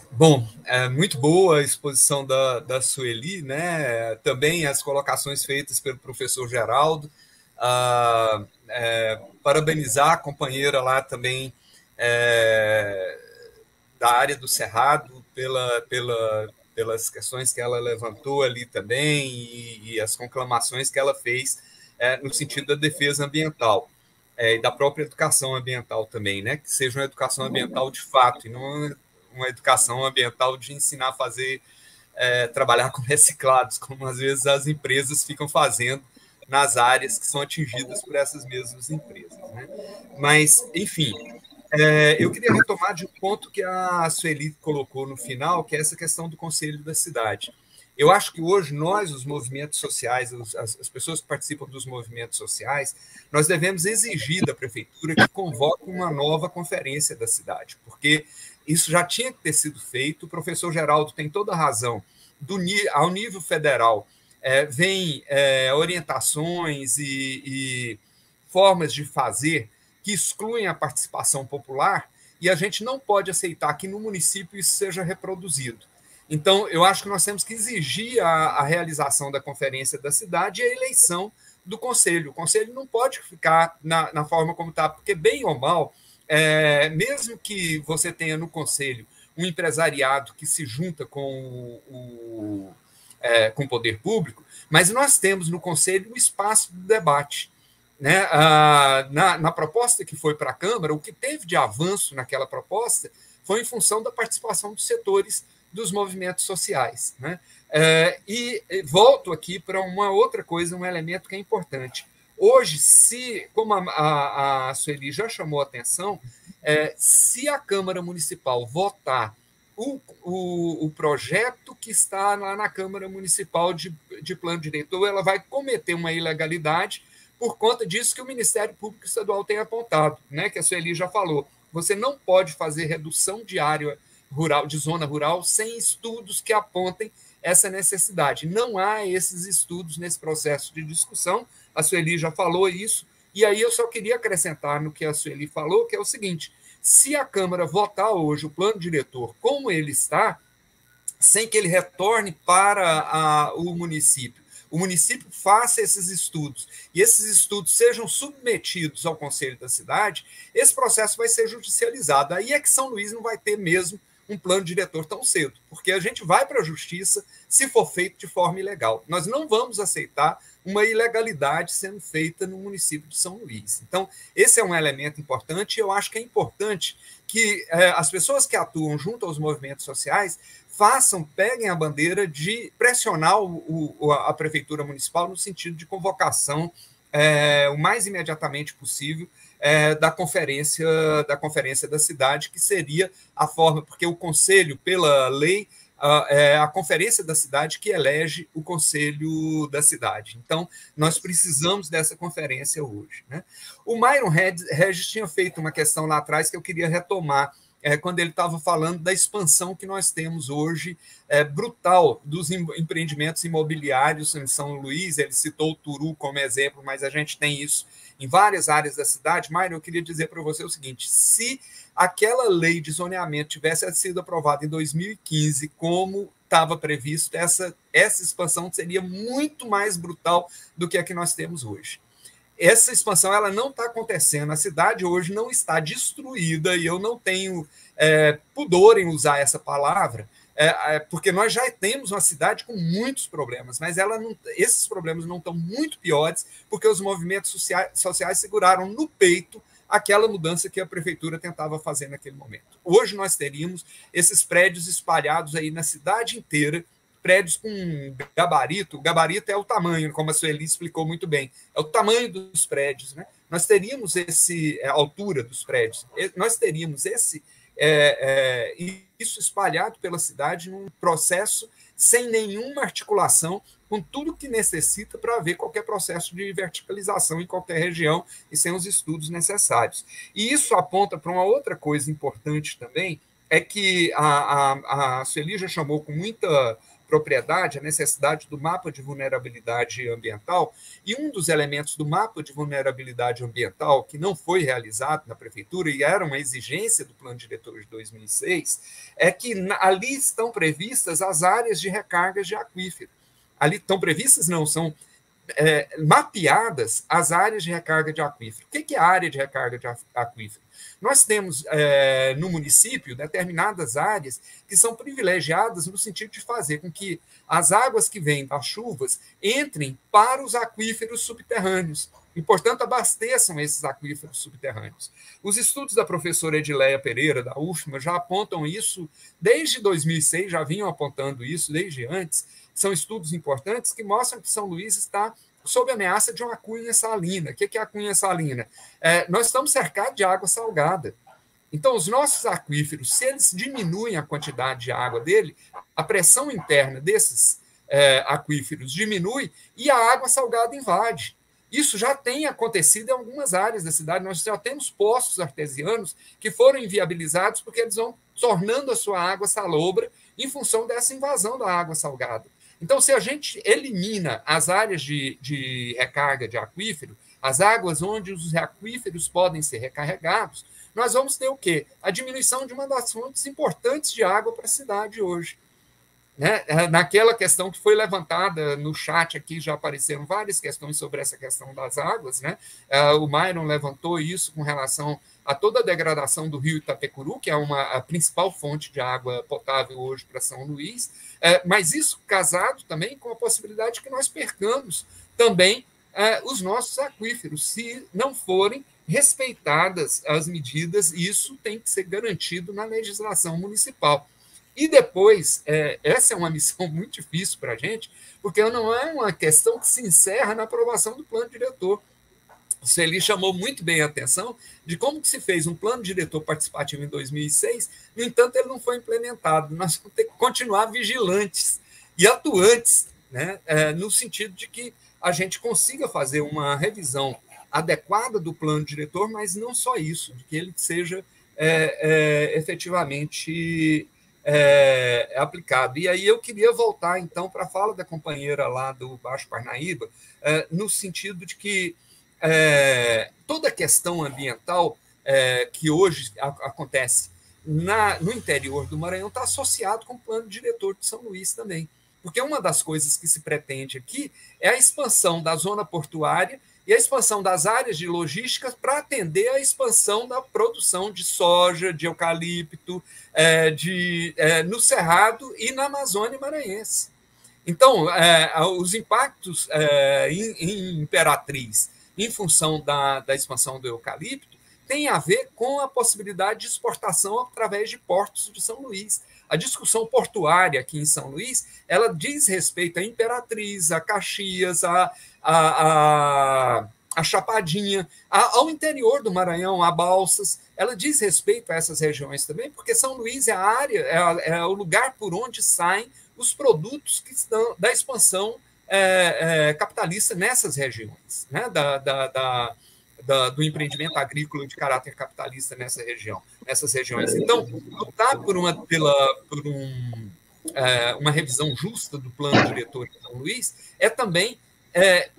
Bom, muito boa a exposição da Sueli, né? Também as colocações feitas pelo professor Geraldo. Parabenizar a companheira lá também da área do Cerrado pelas questões que ela levantou ali também e as conclamações que ela fez no sentido da defesa ambiental e da própria educação ambiental também, né? Que seja uma educação ambiental de fato e não uma educação ambiental de ensinar a fazer, trabalhar com reciclados, como às vezes as empresas ficam fazendo nas áreas que são atingidas por essas mesmas empresas, né? Mas, enfim, eu queria retomar de um ponto que a Sueli colocou no final, que é essa questão do Conselho da Cidade. Eu acho que hoje nós, os movimentos sociais, as pessoas que participam dos movimentos sociais, nós devemos exigir da prefeitura que convoque uma nova conferência da cidade, porque isso já tinha que ter sido feito. O professor Geraldo tem toda a razão. Ao nível federal, vem orientações e formas de fazer que excluem a participação popular, e a gente não pode aceitar que no município isso seja reproduzido. Então, eu acho que nós temos que exigir a realização da conferência da cidade e a eleição do conselho. O conselho não pode ficar na forma como está, porque, bem ou mal, mesmo que você tenha no conselho um empresariado que se junta com o poder público, mas nós temos no conselho um espaço de debate, né? Na proposta que foi para a Câmara, o que teve de avanço naquela proposta foi em função da participação dos setores dos movimentos sociais, né? E volto aqui para uma outra coisa, um elemento que é importante. Hoje, como a Sueli já chamou a atenção, se a Câmara Municipal votar o projeto que está lá na Câmara Municipal de Plano Diretor, ela vai cometer uma ilegalidade por conta disso que o Ministério Público Estadual tem apontado, né, que a Sueli já falou. Você não pode fazer redução de área rural, de zona rural, sem estudos que apontem essa necessidade. Não há esses estudos nesse processo de discussão. A Sueli já falou isso, e aí eu só queria acrescentar no que a Sueli falou, que é o seguinte: se a Câmara votar hoje o plano diretor como ele está, sem que ele retorne para o município faça esses estudos e esses estudos sejam submetidos ao Conselho da Cidade, esse processo vai ser judicializado. Aí é que São Luís não vai ter mesmo um plano diretor tão cedo, porque a gente vai para a justiça se for feito de forma ilegal. Nós não vamos aceitar uma ilegalidade sendo feita no município de São Luís. Então, esse é um elemento importante, e eu acho que é importante que as pessoas que atuam junto aos movimentos sociais peguem a bandeira de pressionar a Prefeitura Municipal no sentido de convocação o mais imediatamente possível da conferência da cidade, que seria a forma, porque o Conselho, pela lei, a conferência da cidade que elege o conselho da cidade. Então, nós precisamos dessa conferência hoje, né? O Myron Regis tinha feito uma questão lá atrás que eu queria retomar, quando ele estava falando da expansão que nós temos hoje, brutal, dos empreendimentos imobiliários em São Luís. Ele citou o Turu como exemplo, mas a gente tem isso em várias áreas da cidade. Myron, eu queria dizer para você o seguinte: se aquela lei de zoneamento tivesse sido aprovada em 2015, como estava previsto, essa expansão seria muito mais brutal do que a que nós temos hoje. Essa expansão ela não está acontecendo. A cidade hoje não está destruída, e eu não tenho pudor em usar essa palavra, porque nós já temos uma cidade com muitos problemas, mas esses problemas não estão muito piores, porque os movimentos sociais seguraram no peito aquela mudança que a prefeitura tentava fazer naquele momento. Hoje nós teríamos esses prédios espalhados aí na cidade inteira, prédios com gabarito. O gabarito é o tamanho, como a Sueli explicou muito bem, é o tamanho dos prédios, né? Nós teríamos a altura dos prédios, nós teríamos isso espalhado pela cidade num processo sem nenhuma articulação com tudo que necessita para haver qualquer processo de verticalização em qualquer região e sem os estudos necessários. E isso aponta para uma outra coisa importante também, é que a Sueli já chamou com muita propriedade a necessidade do mapa de vulnerabilidade ambiental, e um dos elementos do mapa de vulnerabilidade ambiental que não foi realizado na prefeitura, e era uma exigência do plano diretor de 2006, é que ali estão previstas as áreas de recargas de aquífero. Ali estão previstas, não, são mapeadas as áreas de recarga de aquífero. O que é a área de recarga de aquífero? Nós temos no município determinadas áreas que são privilegiadas no sentido de fazer com que as águas que vêm das chuvas entrem para os aquíferos subterrâneos e, portanto, abasteçam esses aquíferos subterrâneos. Os estudos da professora Edileia Pereira, da UFMA, já apontam isso desde 2006, já vinham apontando isso desde antes. São estudos importantes que mostram que São Luís está sob ameaça de uma cunha salina. O que é a cunha salina? Nós estamos cercados de água salgada. Então, os nossos aquíferos, se eles diminuem a quantidade de água dele, a pressão interna desses aquíferos diminui e a água salgada invade. Isso já tem acontecido em algumas áreas da cidade. Nós já temos poços artesianos que foram inviabilizados porque eles vão tornando a sua água salobra em função dessa invasão da água salgada. Então, se a gente elimina as áreas de recarga de aquífero, as águas onde os aquíferos podem ser recarregados, nós vamos ter o quê? A diminuição de uma das fontes importantes de água para a cidade hoje. Né? Naquela questão que foi levantada no chat aqui, já apareceram várias questões sobre essa questão das águas, né? O Myron levantou isso com relação a toda a degradação do rio Itapecuru, que é a principal fonte de água potável hoje para São Luís, mas isso casado também com a possibilidade que nós percamos também os nossos aquíferos, se não forem respeitadas as medidas, e isso tem que ser garantido na legislação municipal. E depois, essa é uma missão muito difícil para a gente, porque não é uma questão que se encerra na aprovação do plano diretor. O Sueli chamou muito bem a atenção de como que se fez um plano diretor participativo em 2006, no entanto, ele não foi implementado. Nós vamos ter que continuar vigilantes e atuantes, né? No sentido de que a gente consiga fazer uma revisão adequada do plano diretor, mas não só isso, de que ele seja efetivamente aplicado. E aí eu queria voltar, então, para a fala da companheira lá do Baixo Parnaíba, no sentido de que toda a questão ambiental que hoje acontece no interior do Maranhão está associado com o plano diretor de São Luís também. Porque uma das coisas que se pretende aqui é a expansão da zona portuária e a expansão das áreas de logística para atender a expansão da produção de soja, de eucalipto, no Cerrado e na Amazônia maranhense. Então, os impactos em Imperatriz, em função da expansão do eucalipto, tem a ver com a possibilidade de exportação através de portos de São Luís. A discussão portuária aqui em São Luís, ela diz respeito a Imperatriz, a Caxias, a a Chapadinha, ao interior do Maranhão, a Balsas. Ela diz respeito a essas regiões também, porque São Luís é a área, é o lugar por onde saem os produtos que estão da expansão capitalista nessas regiões, né? Do empreendimento agrícola de caráter capitalista nessas regiões. Então, lutar por uma revisão justa do plano diretor de São Luís é também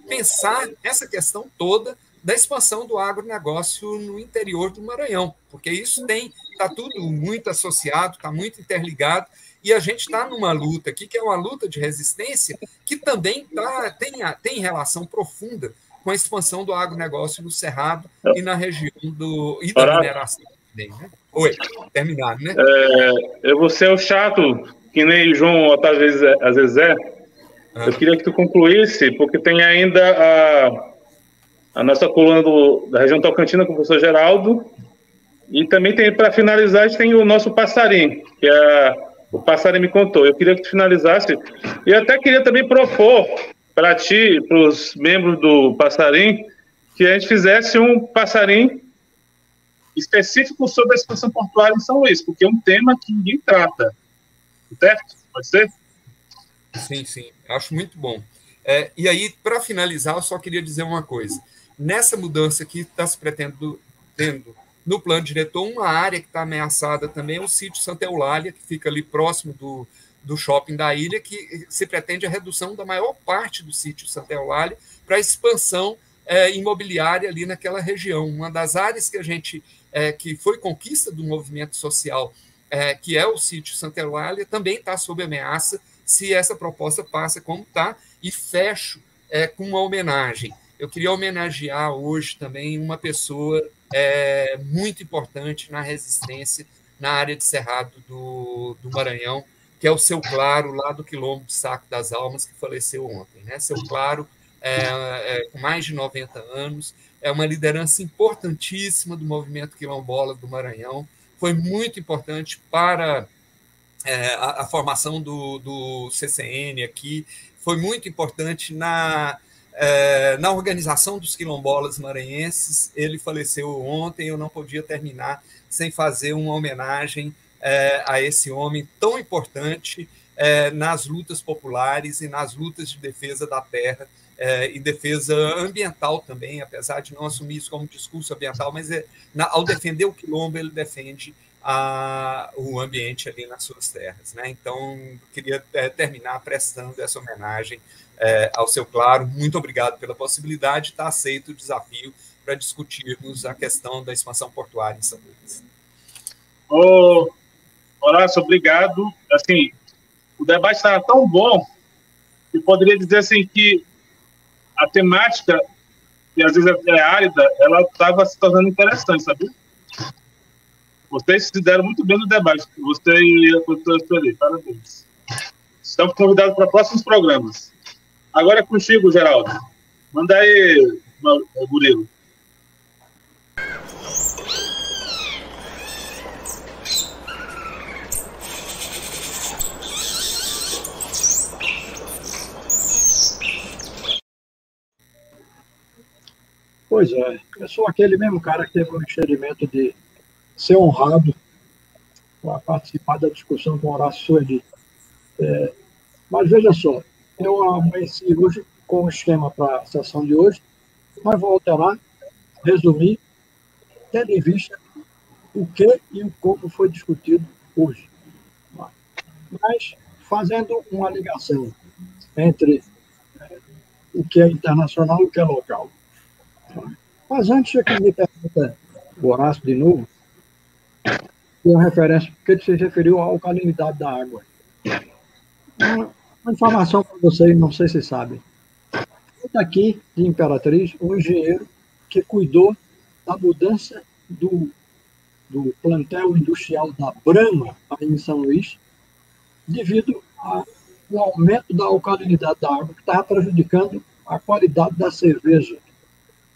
pensar essa questão toda da expansão do agronegócio no interior do Maranhão, porque isso está tudo muito associado, está muito interligado, e a gente está numa luta aqui, que é uma luta de resistência, que também tem relação profunda com a expansão do agronegócio no Cerrado e na região da mineração também, né? Oi, terminado, né? Eu vou ser o chato, que nem João às vezes é. Eu queria que tu concluísse, porque tem ainda a nossa coluna da região Tocantins com o professor Geraldo, e também tem, para finalizar, a gente tem o nosso Passarim, que o Passarim me contou. Eu queria que tu finalizasse, e eu até queria também propor para ti, para os membros do Passarim, que a gente fizesse um Passarim específico sobre a expansão portuária em São Luís, porque é um tema que ninguém trata. Certo? Pode ser? Sim, acho muito bom. E aí, para finalizar, eu só queria dizer uma coisa. Nessa mudança que está se pretendendo no plano diretor, uma área que está ameaçada também é o sítio Santa Eulália, que fica ali próximo do shopping da ilha, que se pretende a redução da maior parte do sítio Santa Eulália para a expansão imobiliária ali naquela região. Uma das áreas que foi conquista do movimento social, que é o sítio Santa Eulália, também está sob ameaça se essa proposta passa como está, e fecho com uma homenagem. Eu queria homenagear hoje também uma pessoa muito importante na resistência na área de Cerrado do Maranhão, que é o Seu Claro, lá do Quilombo de Saco das Almas, que faleceu ontem, né? Seu Claro, com mais de 90 anos, é uma liderança importantíssima do movimento quilombola do Maranhão, foi muito importante para a formação do CCN aqui, foi muito importante na organização dos quilombolas maranhenses. Ele faleceu ontem, eu não podia terminar sem fazer uma homenagem a esse homem tão importante nas lutas populares e nas lutas de defesa da terra e defesa ambiental também, apesar de não assumir isso como discurso ambiental, mas ao defender o quilombo, ele defende o ambiente ali nas suas terras, né? Então, queria terminar prestando essa homenagem ao Seu Claro. Muito obrigado pela possibilidade, está aceito o desafio para discutirmos a questão da expansão portuária em São Luís. Horácio, obrigado. Assim, o debate estava tão bom que poderia dizer assim que a temática, que às vezes é árida, ela estava se tornando interessante, sabe? Vocês se deram muito bem no debate, você e a professora Sueli, parabéns. Estamos convidados para próximos programas. Agora é contigo, Geraldo. Manda aí, Murilo. Pois é, eu sou aquele mesmo cara que teve o entendimento de ser honrado para participar da discussão com Horácio Sueli. Mas veja só, eu amanheci hoje com o esquema para a sessão de hoje, mas vou alterar, resumir, tendo em vista o que e o como foi discutido hoje. Mas fazendo uma ligação entre o que é internacional e o que é local. Mas antes que me pergunta o Horácio de novo, tem uma referência, porque ele se referiu à alcalinidade da água. Uma informação para vocês, não sei se sabem. Aqui, de Imperatriz, um engenheiro que cuidou da mudança do plantel industrial da Brahma, aí em São Luís, devido ao aumento da alcalinidade da água, que estava prejudicando a qualidade da cerveja.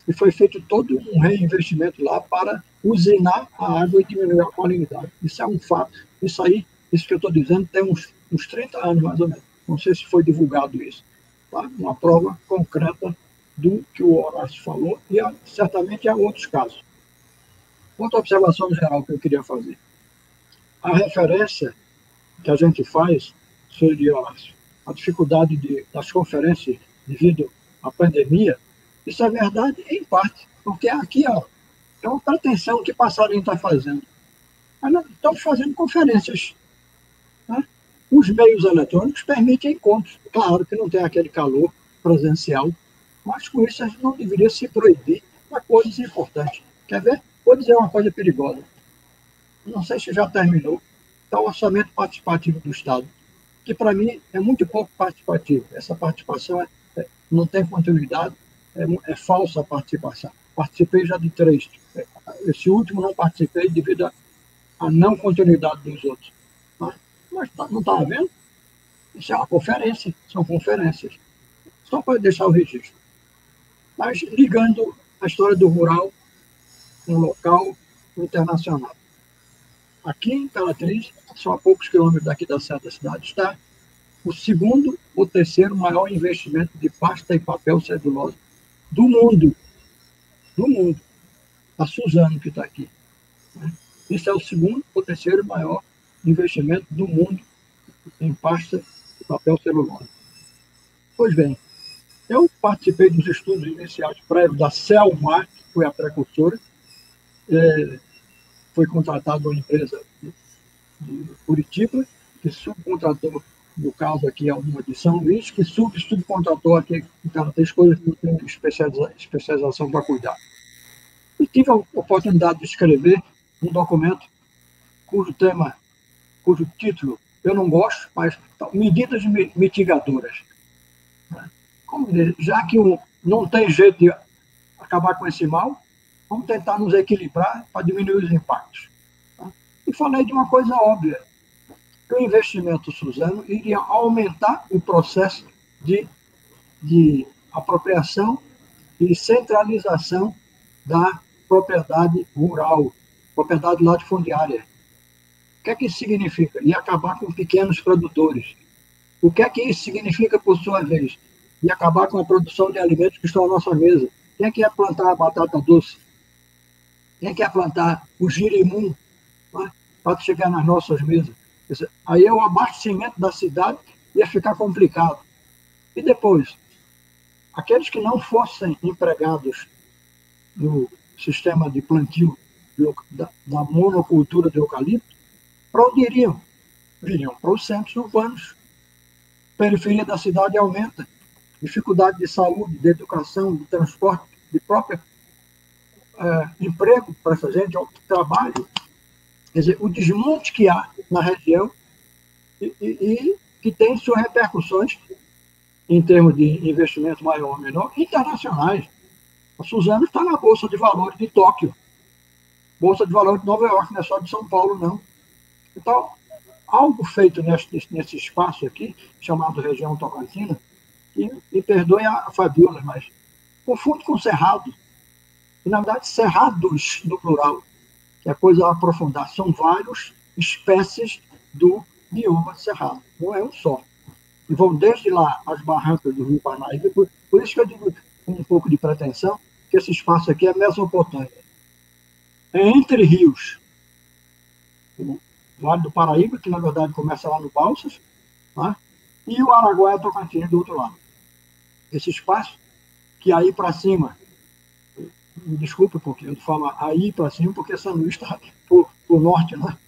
E foi feito todo um reinvestimento lá para usinar a água e diminuir a alcalinidade. Isso é um fato. Isso que eu estou dizendo, tem uns 30 anos, mais ou menos. Não sei se foi divulgado isso. Tá? Uma prova concreta do que o Horácio falou, e certamente há outros casos. Outra observação geral que eu queria fazer. A referência que a gente faz, senhor Horácio, a dificuldade das conferências devido à pandemia, isso é verdade em parte, porque aqui é uma pretensão que Passarinho está fazendo. Mas nós estamos fazendo conferências. Né? Os meios eletrônicos permitem encontros. Claro que não tem aquele calor presencial, mas com isso a gente não deveria se proibir para coisas importantes. Quer ver? Vou dizer uma coisa perigosa. Não sei se já terminou. Está o orçamento participativo do Estado, que para mim é muito pouco participativo. Essa participação não tem continuidade, é falsa a participação. Participei já de 3. Esse último não participei devido à não continuidade dos outros. Mas não está vendo? Isso é uma conferência, são conferências. Só para deixar o registro. Mas ligando a história do rural com o local internacional. Aqui em Imperatriz, são a poucos quilômetros daqui da Serra da Cidade, está o segundo ou terceiro maior investimento de pasta e papel celulose do mundo. Do mundo. A Suzano, que está aqui. Esse é o segundo ou terceiro maior investimento do mundo em pasta e papel celulose. Pois bem, eu participei dos estudos iniciais prévios da Celmar, que foi a precursora. Foi contratado uma empresa de Curitiba, que subcontratou, no caso aqui, uma de São Luís, que subcontratou aqui, então, tem coisas que não tem especialização para cuidar. E tive a oportunidade de escrever um documento cujo título eu não gosto, mas medidas mitigadoras. Já que não tem jeito de acabar com esse mal, vamos tentar nos equilibrar para diminuir os impactos. E falei de uma coisa óbvia, que o investimento Suzano iria aumentar o processo de apropriação e centralização da propriedade rural, propriedade latifundiária. O que é que isso significa? Ia acabar com pequenos produtores. O que é que isso significa, por sua vez? Ia acabar com a produção de alimentos que estão à nossa mesa. Quem é que ia plantar a batata doce? Quem é que ia plantar o girimum, né, para chegar nas nossas mesas? Aí o abastecimento da cidade ia ficar complicado. E depois, aqueles que não fossem empregados no sistema de plantio da monocultura de eucalipto, para onde iriam? Iriam para os centros urbanos. Periferia da cidade aumenta. Dificuldade de saúde, de educação, de transporte, de próprio emprego para essa gente, trabalho. Quer dizer, o desmonte que há na região e que tem suas repercussões em termos de investimento maior ou menor, internacionais. A Suzano está na Bolsa de Valores de Tóquio. Bolsa de Valores de Nova York, não é só de São Paulo, não. Então, algo feito nesse espaço aqui, chamado região Tocantina, que me perdoe a Fabiola, mas confunde com Cerrado. E, na verdade, cerrados no plural, que é coisa a aprofundar. São várias espécies do bioma cerrado, não é um só. E vão desde lá as barrancas do Rio Parnaíba, por isso que eu digo com um pouco de pretensão, que esse espaço aqui é Mesopotâmia. É entre rios. O Vale do Paraíba, que na verdade começa lá no Balsas, né? E o Araguaia Tocantins do outro lado. Esse espaço que aí para cima, me desculpe porque eu falo aí para cima, porque São Luís está para o norte, né?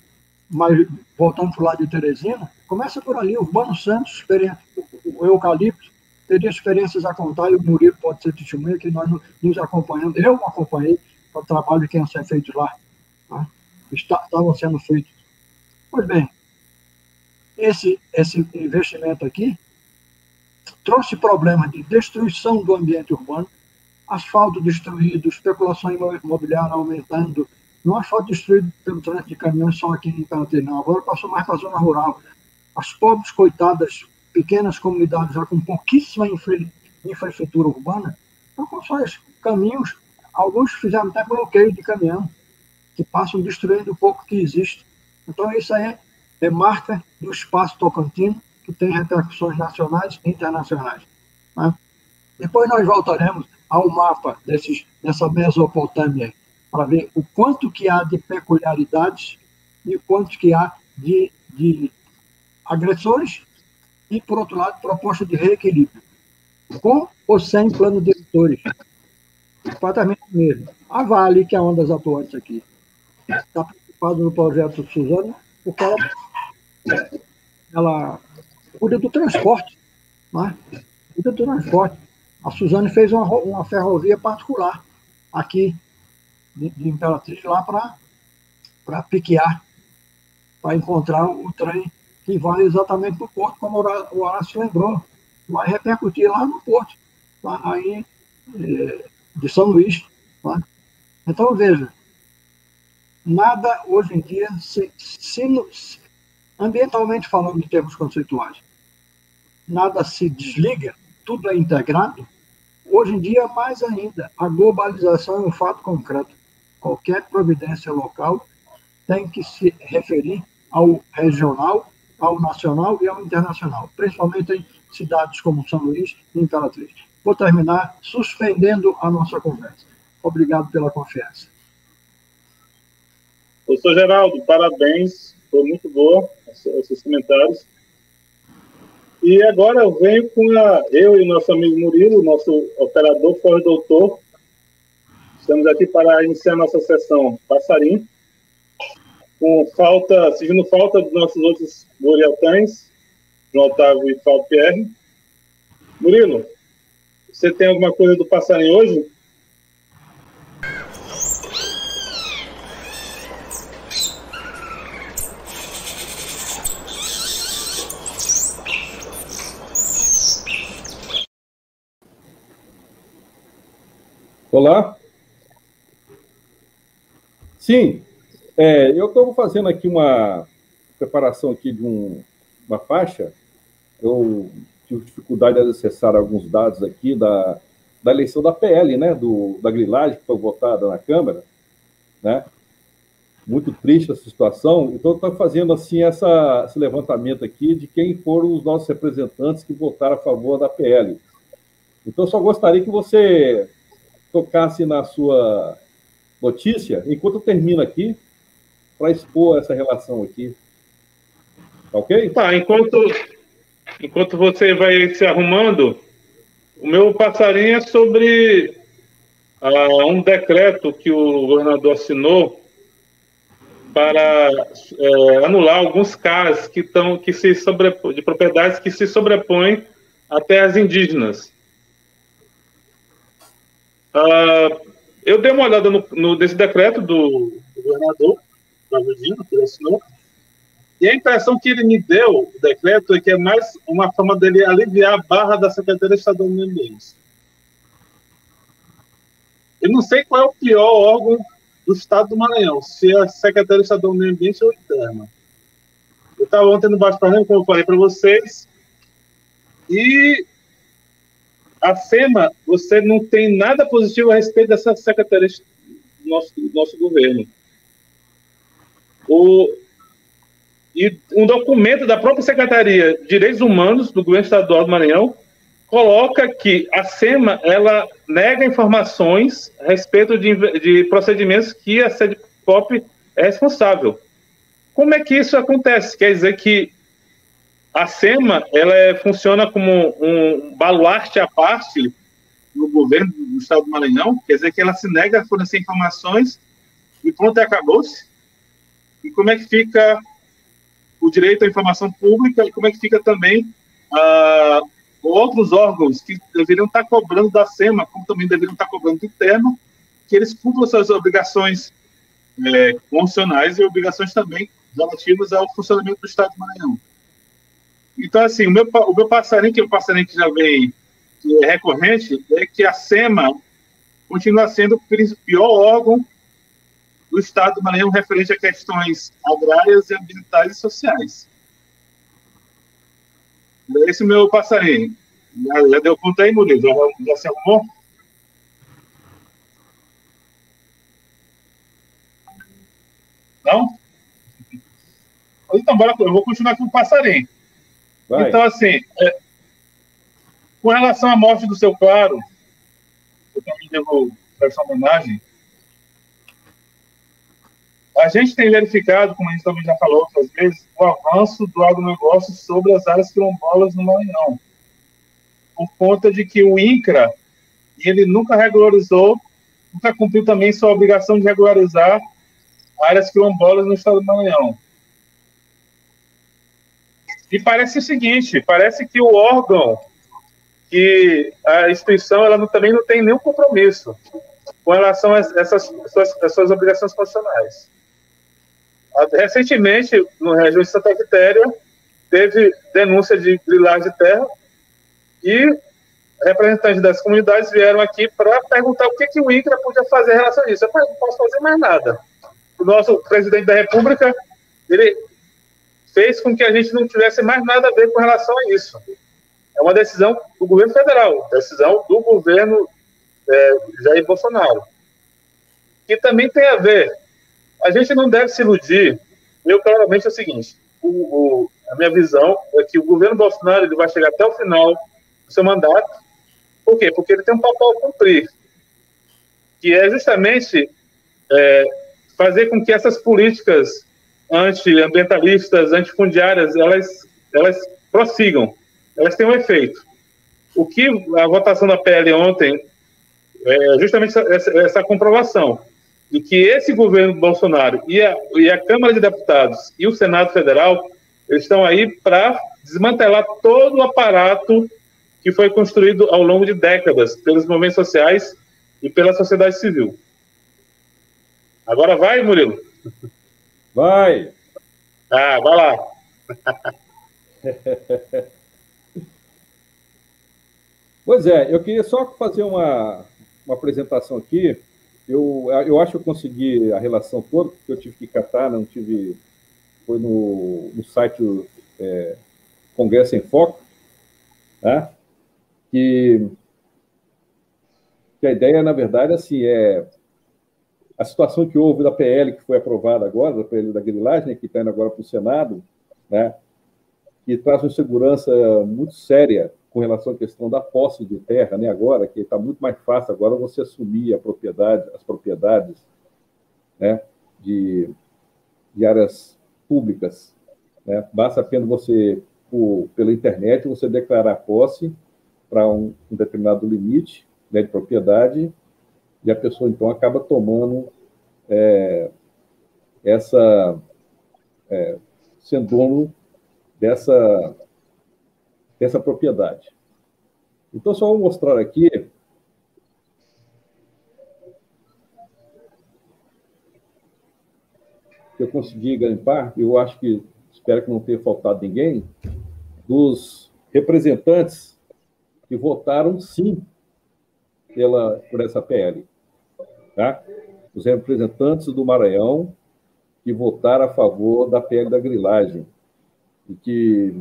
Mas voltando para o lado de Teresina, começa por ali, Urbano Santos, o eucalipto, teria experiências a contar, e o Murilo pode ser testemunha, que nós nos acompanhando, eu acompanhei o trabalho que ia ser feito lá, né? Estavam sendo feitos. Pois bem, esse investimento aqui trouxe problemas de destruição do ambiente urbano, asfalto destruído, especulação imobiliária aumentando, não asfalto destruído pelo trânsito de caminhões só aqui em Imperatriz, não. Agora passou mais para a zona rural. As pobres, coitadas, pequenas comunidades já com pouquíssima infraestrutura urbana, estão com só caminhos, alguns fizeram até bloqueio de caminhão, que passam destruindo o pouco que existe. Então, isso aí é marca do espaço tocantino, que tem repercussões nacionais e internacionais. Né? Depois nós voltaremos ao mapa dessa Mesopotâmia, para ver o quanto que há de peculiaridades e o quanto que há de agressores e, por outro lado, proposta de reequilíbrio, com ou sem plano diretores. Exatamente mesmo. A Vale, que é uma das atuantes aqui, está participando do projeto Suzano, porque ela cuida do transporte. Né? Cuida do transporte. A Suzane fez uma ferrovia particular aqui de Imperatriz, lá para piquear, para encontrar o trem que vai exatamente para o porto, como o Horácio lembrou. Vai repercutir lá no porto, lá aí, de São Luís. Tá? Então, veja, nada hoje em dia, ambientalmente falando em termos conceituais, nada se desliga, tudo é integrado. Hoje em dia, mais ainda, a globalização é um fato concreto. Qualquer providência local tem que se referir ao regional, ao nacional e ao internacional, principalmente em cidades como São Luís e Imperatriz. Vou terminar suspendendo a nossa conversa. Obrigado pela confiança. Professor Geraldo, parabéns, foi muito boa esses comentários. E agora eu venho com eu e o nosso amigo Murilo, nosso operador pós-doutor. Estamos aqui para iniciar nossa sessão Passarim, seguindo falta dos nossos outros Muriatães, João Otávio e Fábio Pierre. Murilo, você tem alguma coisa do Passarim hoje? Olá. Sim, eu estou fazendo aqui uma preparação aqui de uma faixa. Eu tive dificuldade de acessar alguns dados aqui da eleição da PL, né, da grilagem que foi votada na Câmara, né? Muito triste essa situação. Então, estou fazendo assim esse levantamento aqui de quem foram os nossos representantes que votaram a favor da PL. Então, só gostaria que você tocasse na sua notícia, enquanto eu termino aqui, para expor essa relação aqui. Tá ok? Tá, enquanto você vai se arrumando, o meu passarinho é sobre um decreto que o governador assinou para anular alguns casos de propriedades que se sobrepõem a terras indígenas. Eu dei uma olhada nesse decreto do governador, que ele assinou, e a impressão que ele me deu, o decreto, é que é mais uma forma dele aliviar a barra da Secretaria Estadual do Meio Ambiente. Eu não sei qual é o pior órgão do Estado do Maranhão, se é a Secretaria Estadual do Meio Ambiente ou interna. Eu estava ontem no Baixo Paranaense, como eu falei para vocês, e a SEMA, você não tem nada positivo a respeito dessa secretaria do nosso governo. E um documento da própria Secretaria de Direitos Humanos do Governo Estadual do Maranhão coloca que a SEMA ela nega informações a respeito de procedimentos que a SEDPOP é responsável. Como é que isso acontece? Quer dizer que a SEMA ela funciona como um baluarte à parte no governo do Estado do Maranhão, quer dizer que ela se nega a fornecer informações e pronto, acabou-se. E como é que fica o direito à informação pública e como é que fica também outros órgãos que deveriam estar cobrando da SEMA, como também deveriam estar cobrando do interno, que eles cumpram suas obrigações constitucionais e obrigações também relativas ao funcionamento do Estado do Maranhão. Então, assim, o meu passarinho, que é um passarinho que já vem, que é recorrente, é que a SEMA continua sendo o pior órgão do Estado do Maranhão referente a questões agrárias, ambientais e sociais. Esse é o meu passarinho. Já deu conta aí, Murilo? Já se arrumou? Não? Então, bora, eu vou continuar com o passarinho. Vai. Então, assim, Com relação à morte do seu Claro, eu também devo essa homenagem. A gente tem verificado, como a gente também já falou outras vezes, o avanço do agronegócio sobre as áreas quilombolas no Maranhão, por conta de que o INCRA, ele nunca regularizou, nunca cumpriu também sua obrigação de regularizar áreas quilombolas no estado do Maranhão. E parece o seguinte, parece que o órgão, que a instituição, ela também não tem nenhum compromisso com relação a essas suas obrigações constitucionais. Recentemente, no região de Santa Quitéria, teve denúncia de grilagem de terra e representantes das comunidades vieram aqui para perguntar o que o INCRA podia fazer em relação a isso. Eu falei, não posso fazer mais nada. O nosso presidente da República, ele fez com que a gente não tivesse mais nada a ver com relação a isso. É uma decisão do governo federal, decisão do governo Jair Bolsonaro. Que também tem a ver. A gente não deve se iludir. Eu, claramente, é o seguinte: a minha visão é que o governo Bolsonaro ele vai chegar até o final do seu mandato. Por quê? Porque ele tem um papel a cumprir, que é justamente fazer com que essas políticas antiambientalistas, antifundiárias, elas prossigam, elas tenham um efeito. O que a votação da PL ontem é justamente essa comprovação de que esse governo Bolsonaro e a Câmara de Deputados e o Senado Federal, eles estão aí para desmantelar todo o aparato que foi construído ao longo de décadas pelos movimentos sociais e pela sociedade civil. Agora vai, Murilo? Vai! Ah, vai lá. Pois é, eu queria só fazer uma apresentação aqui. Eu acho que eu consegui a relação toda, porque eu tive que catar, não tive... Foi no site Congresso em Foco, tá? Que a ideia, na verdade, assim, a situação que houve da PL, que foi aprovada agora, da PL da grilagem, né, que está indo agora para o Senado, né, que traz uma insegurança muito séria com relação à questão da posse de terra, né, agora, que está muito mais fácil agora você assumir as propriedades, né, de áreas públicas, né? Basta apenas você, pela internet, você declarar posse para um determinado limite, né, de propriedade, e a pessoa, então, acaba tomando sendo dono dessa propriedade. Então, só vou mostrar aqui que eu consegui garimpar, eu acho que, espero que não tenha faltado ninguém, dos representantes que votaram sim por essa PL. Tá? Os representantes do Maranhão que votaram a favor da PL da grilagem. E que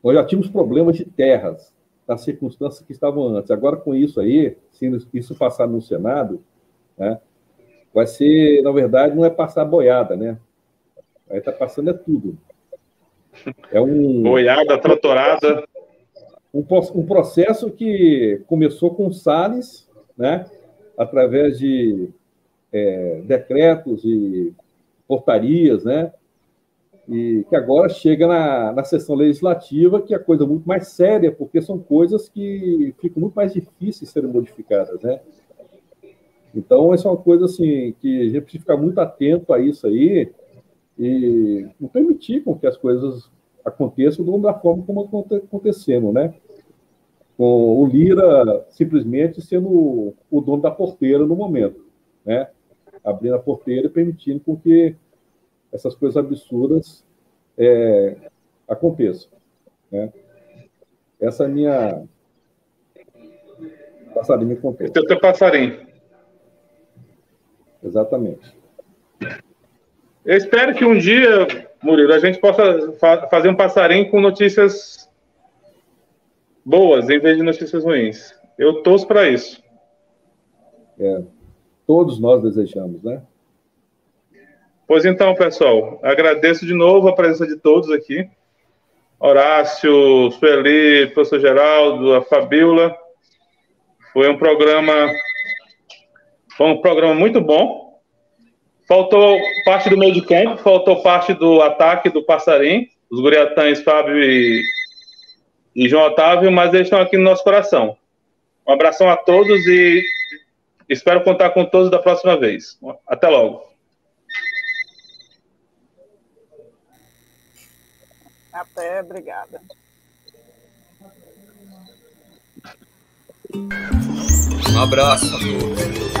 nós já tínhamos problemas de terras, nas circunstâncias que estavam antes. Agora, com isso aí, se isso passar no Senado, né, vai ser, na verdade, não é passar boiada, né? Aí está passando tudo. Boiada, tratorada. Um processo que começou com Salles, né, através de decretos e portarias, né, e que agora chega na sessão legislativa, que é coisa muito mais séria, porque são coisas que ficam muito mais difíceis de serem modificadas, né? Então, essa é uma coisa assim, que a gente precisa ficar muito atento a isso aí e não permitir com que as coisas aconteçam da forma como acontecendo, né? Com o Lira simplesmente sendo o dono da porteira no momento, né? Abrindo a porteira e permitindo com que essas coisas absurdas aconteçam, né? Essa é a minha passarinho contou. Esse é o teu passarinho. Exatamente. Eu espero que um dia, Murilo, a gente possa fazer um passarinho com notícias boas em vez de notícias ruins. Eu torço para isso. Todos nós desejamos, né? Pois então, pessoal, agradeço de novo a presença de todos aqui. Horácio, Sueli, professor Geraldo, a Fabiola. Foi um programa muito bom. Faltou parte do meio de campo, faltou parte do ataque do Passarim, os guriatães Fábio e João Otávio, mas eles estão aqui no nosso coração. Um abração a todos e espero contar com todos da próxima vez. Até logo. Até, obrigada. Um abraço a todos.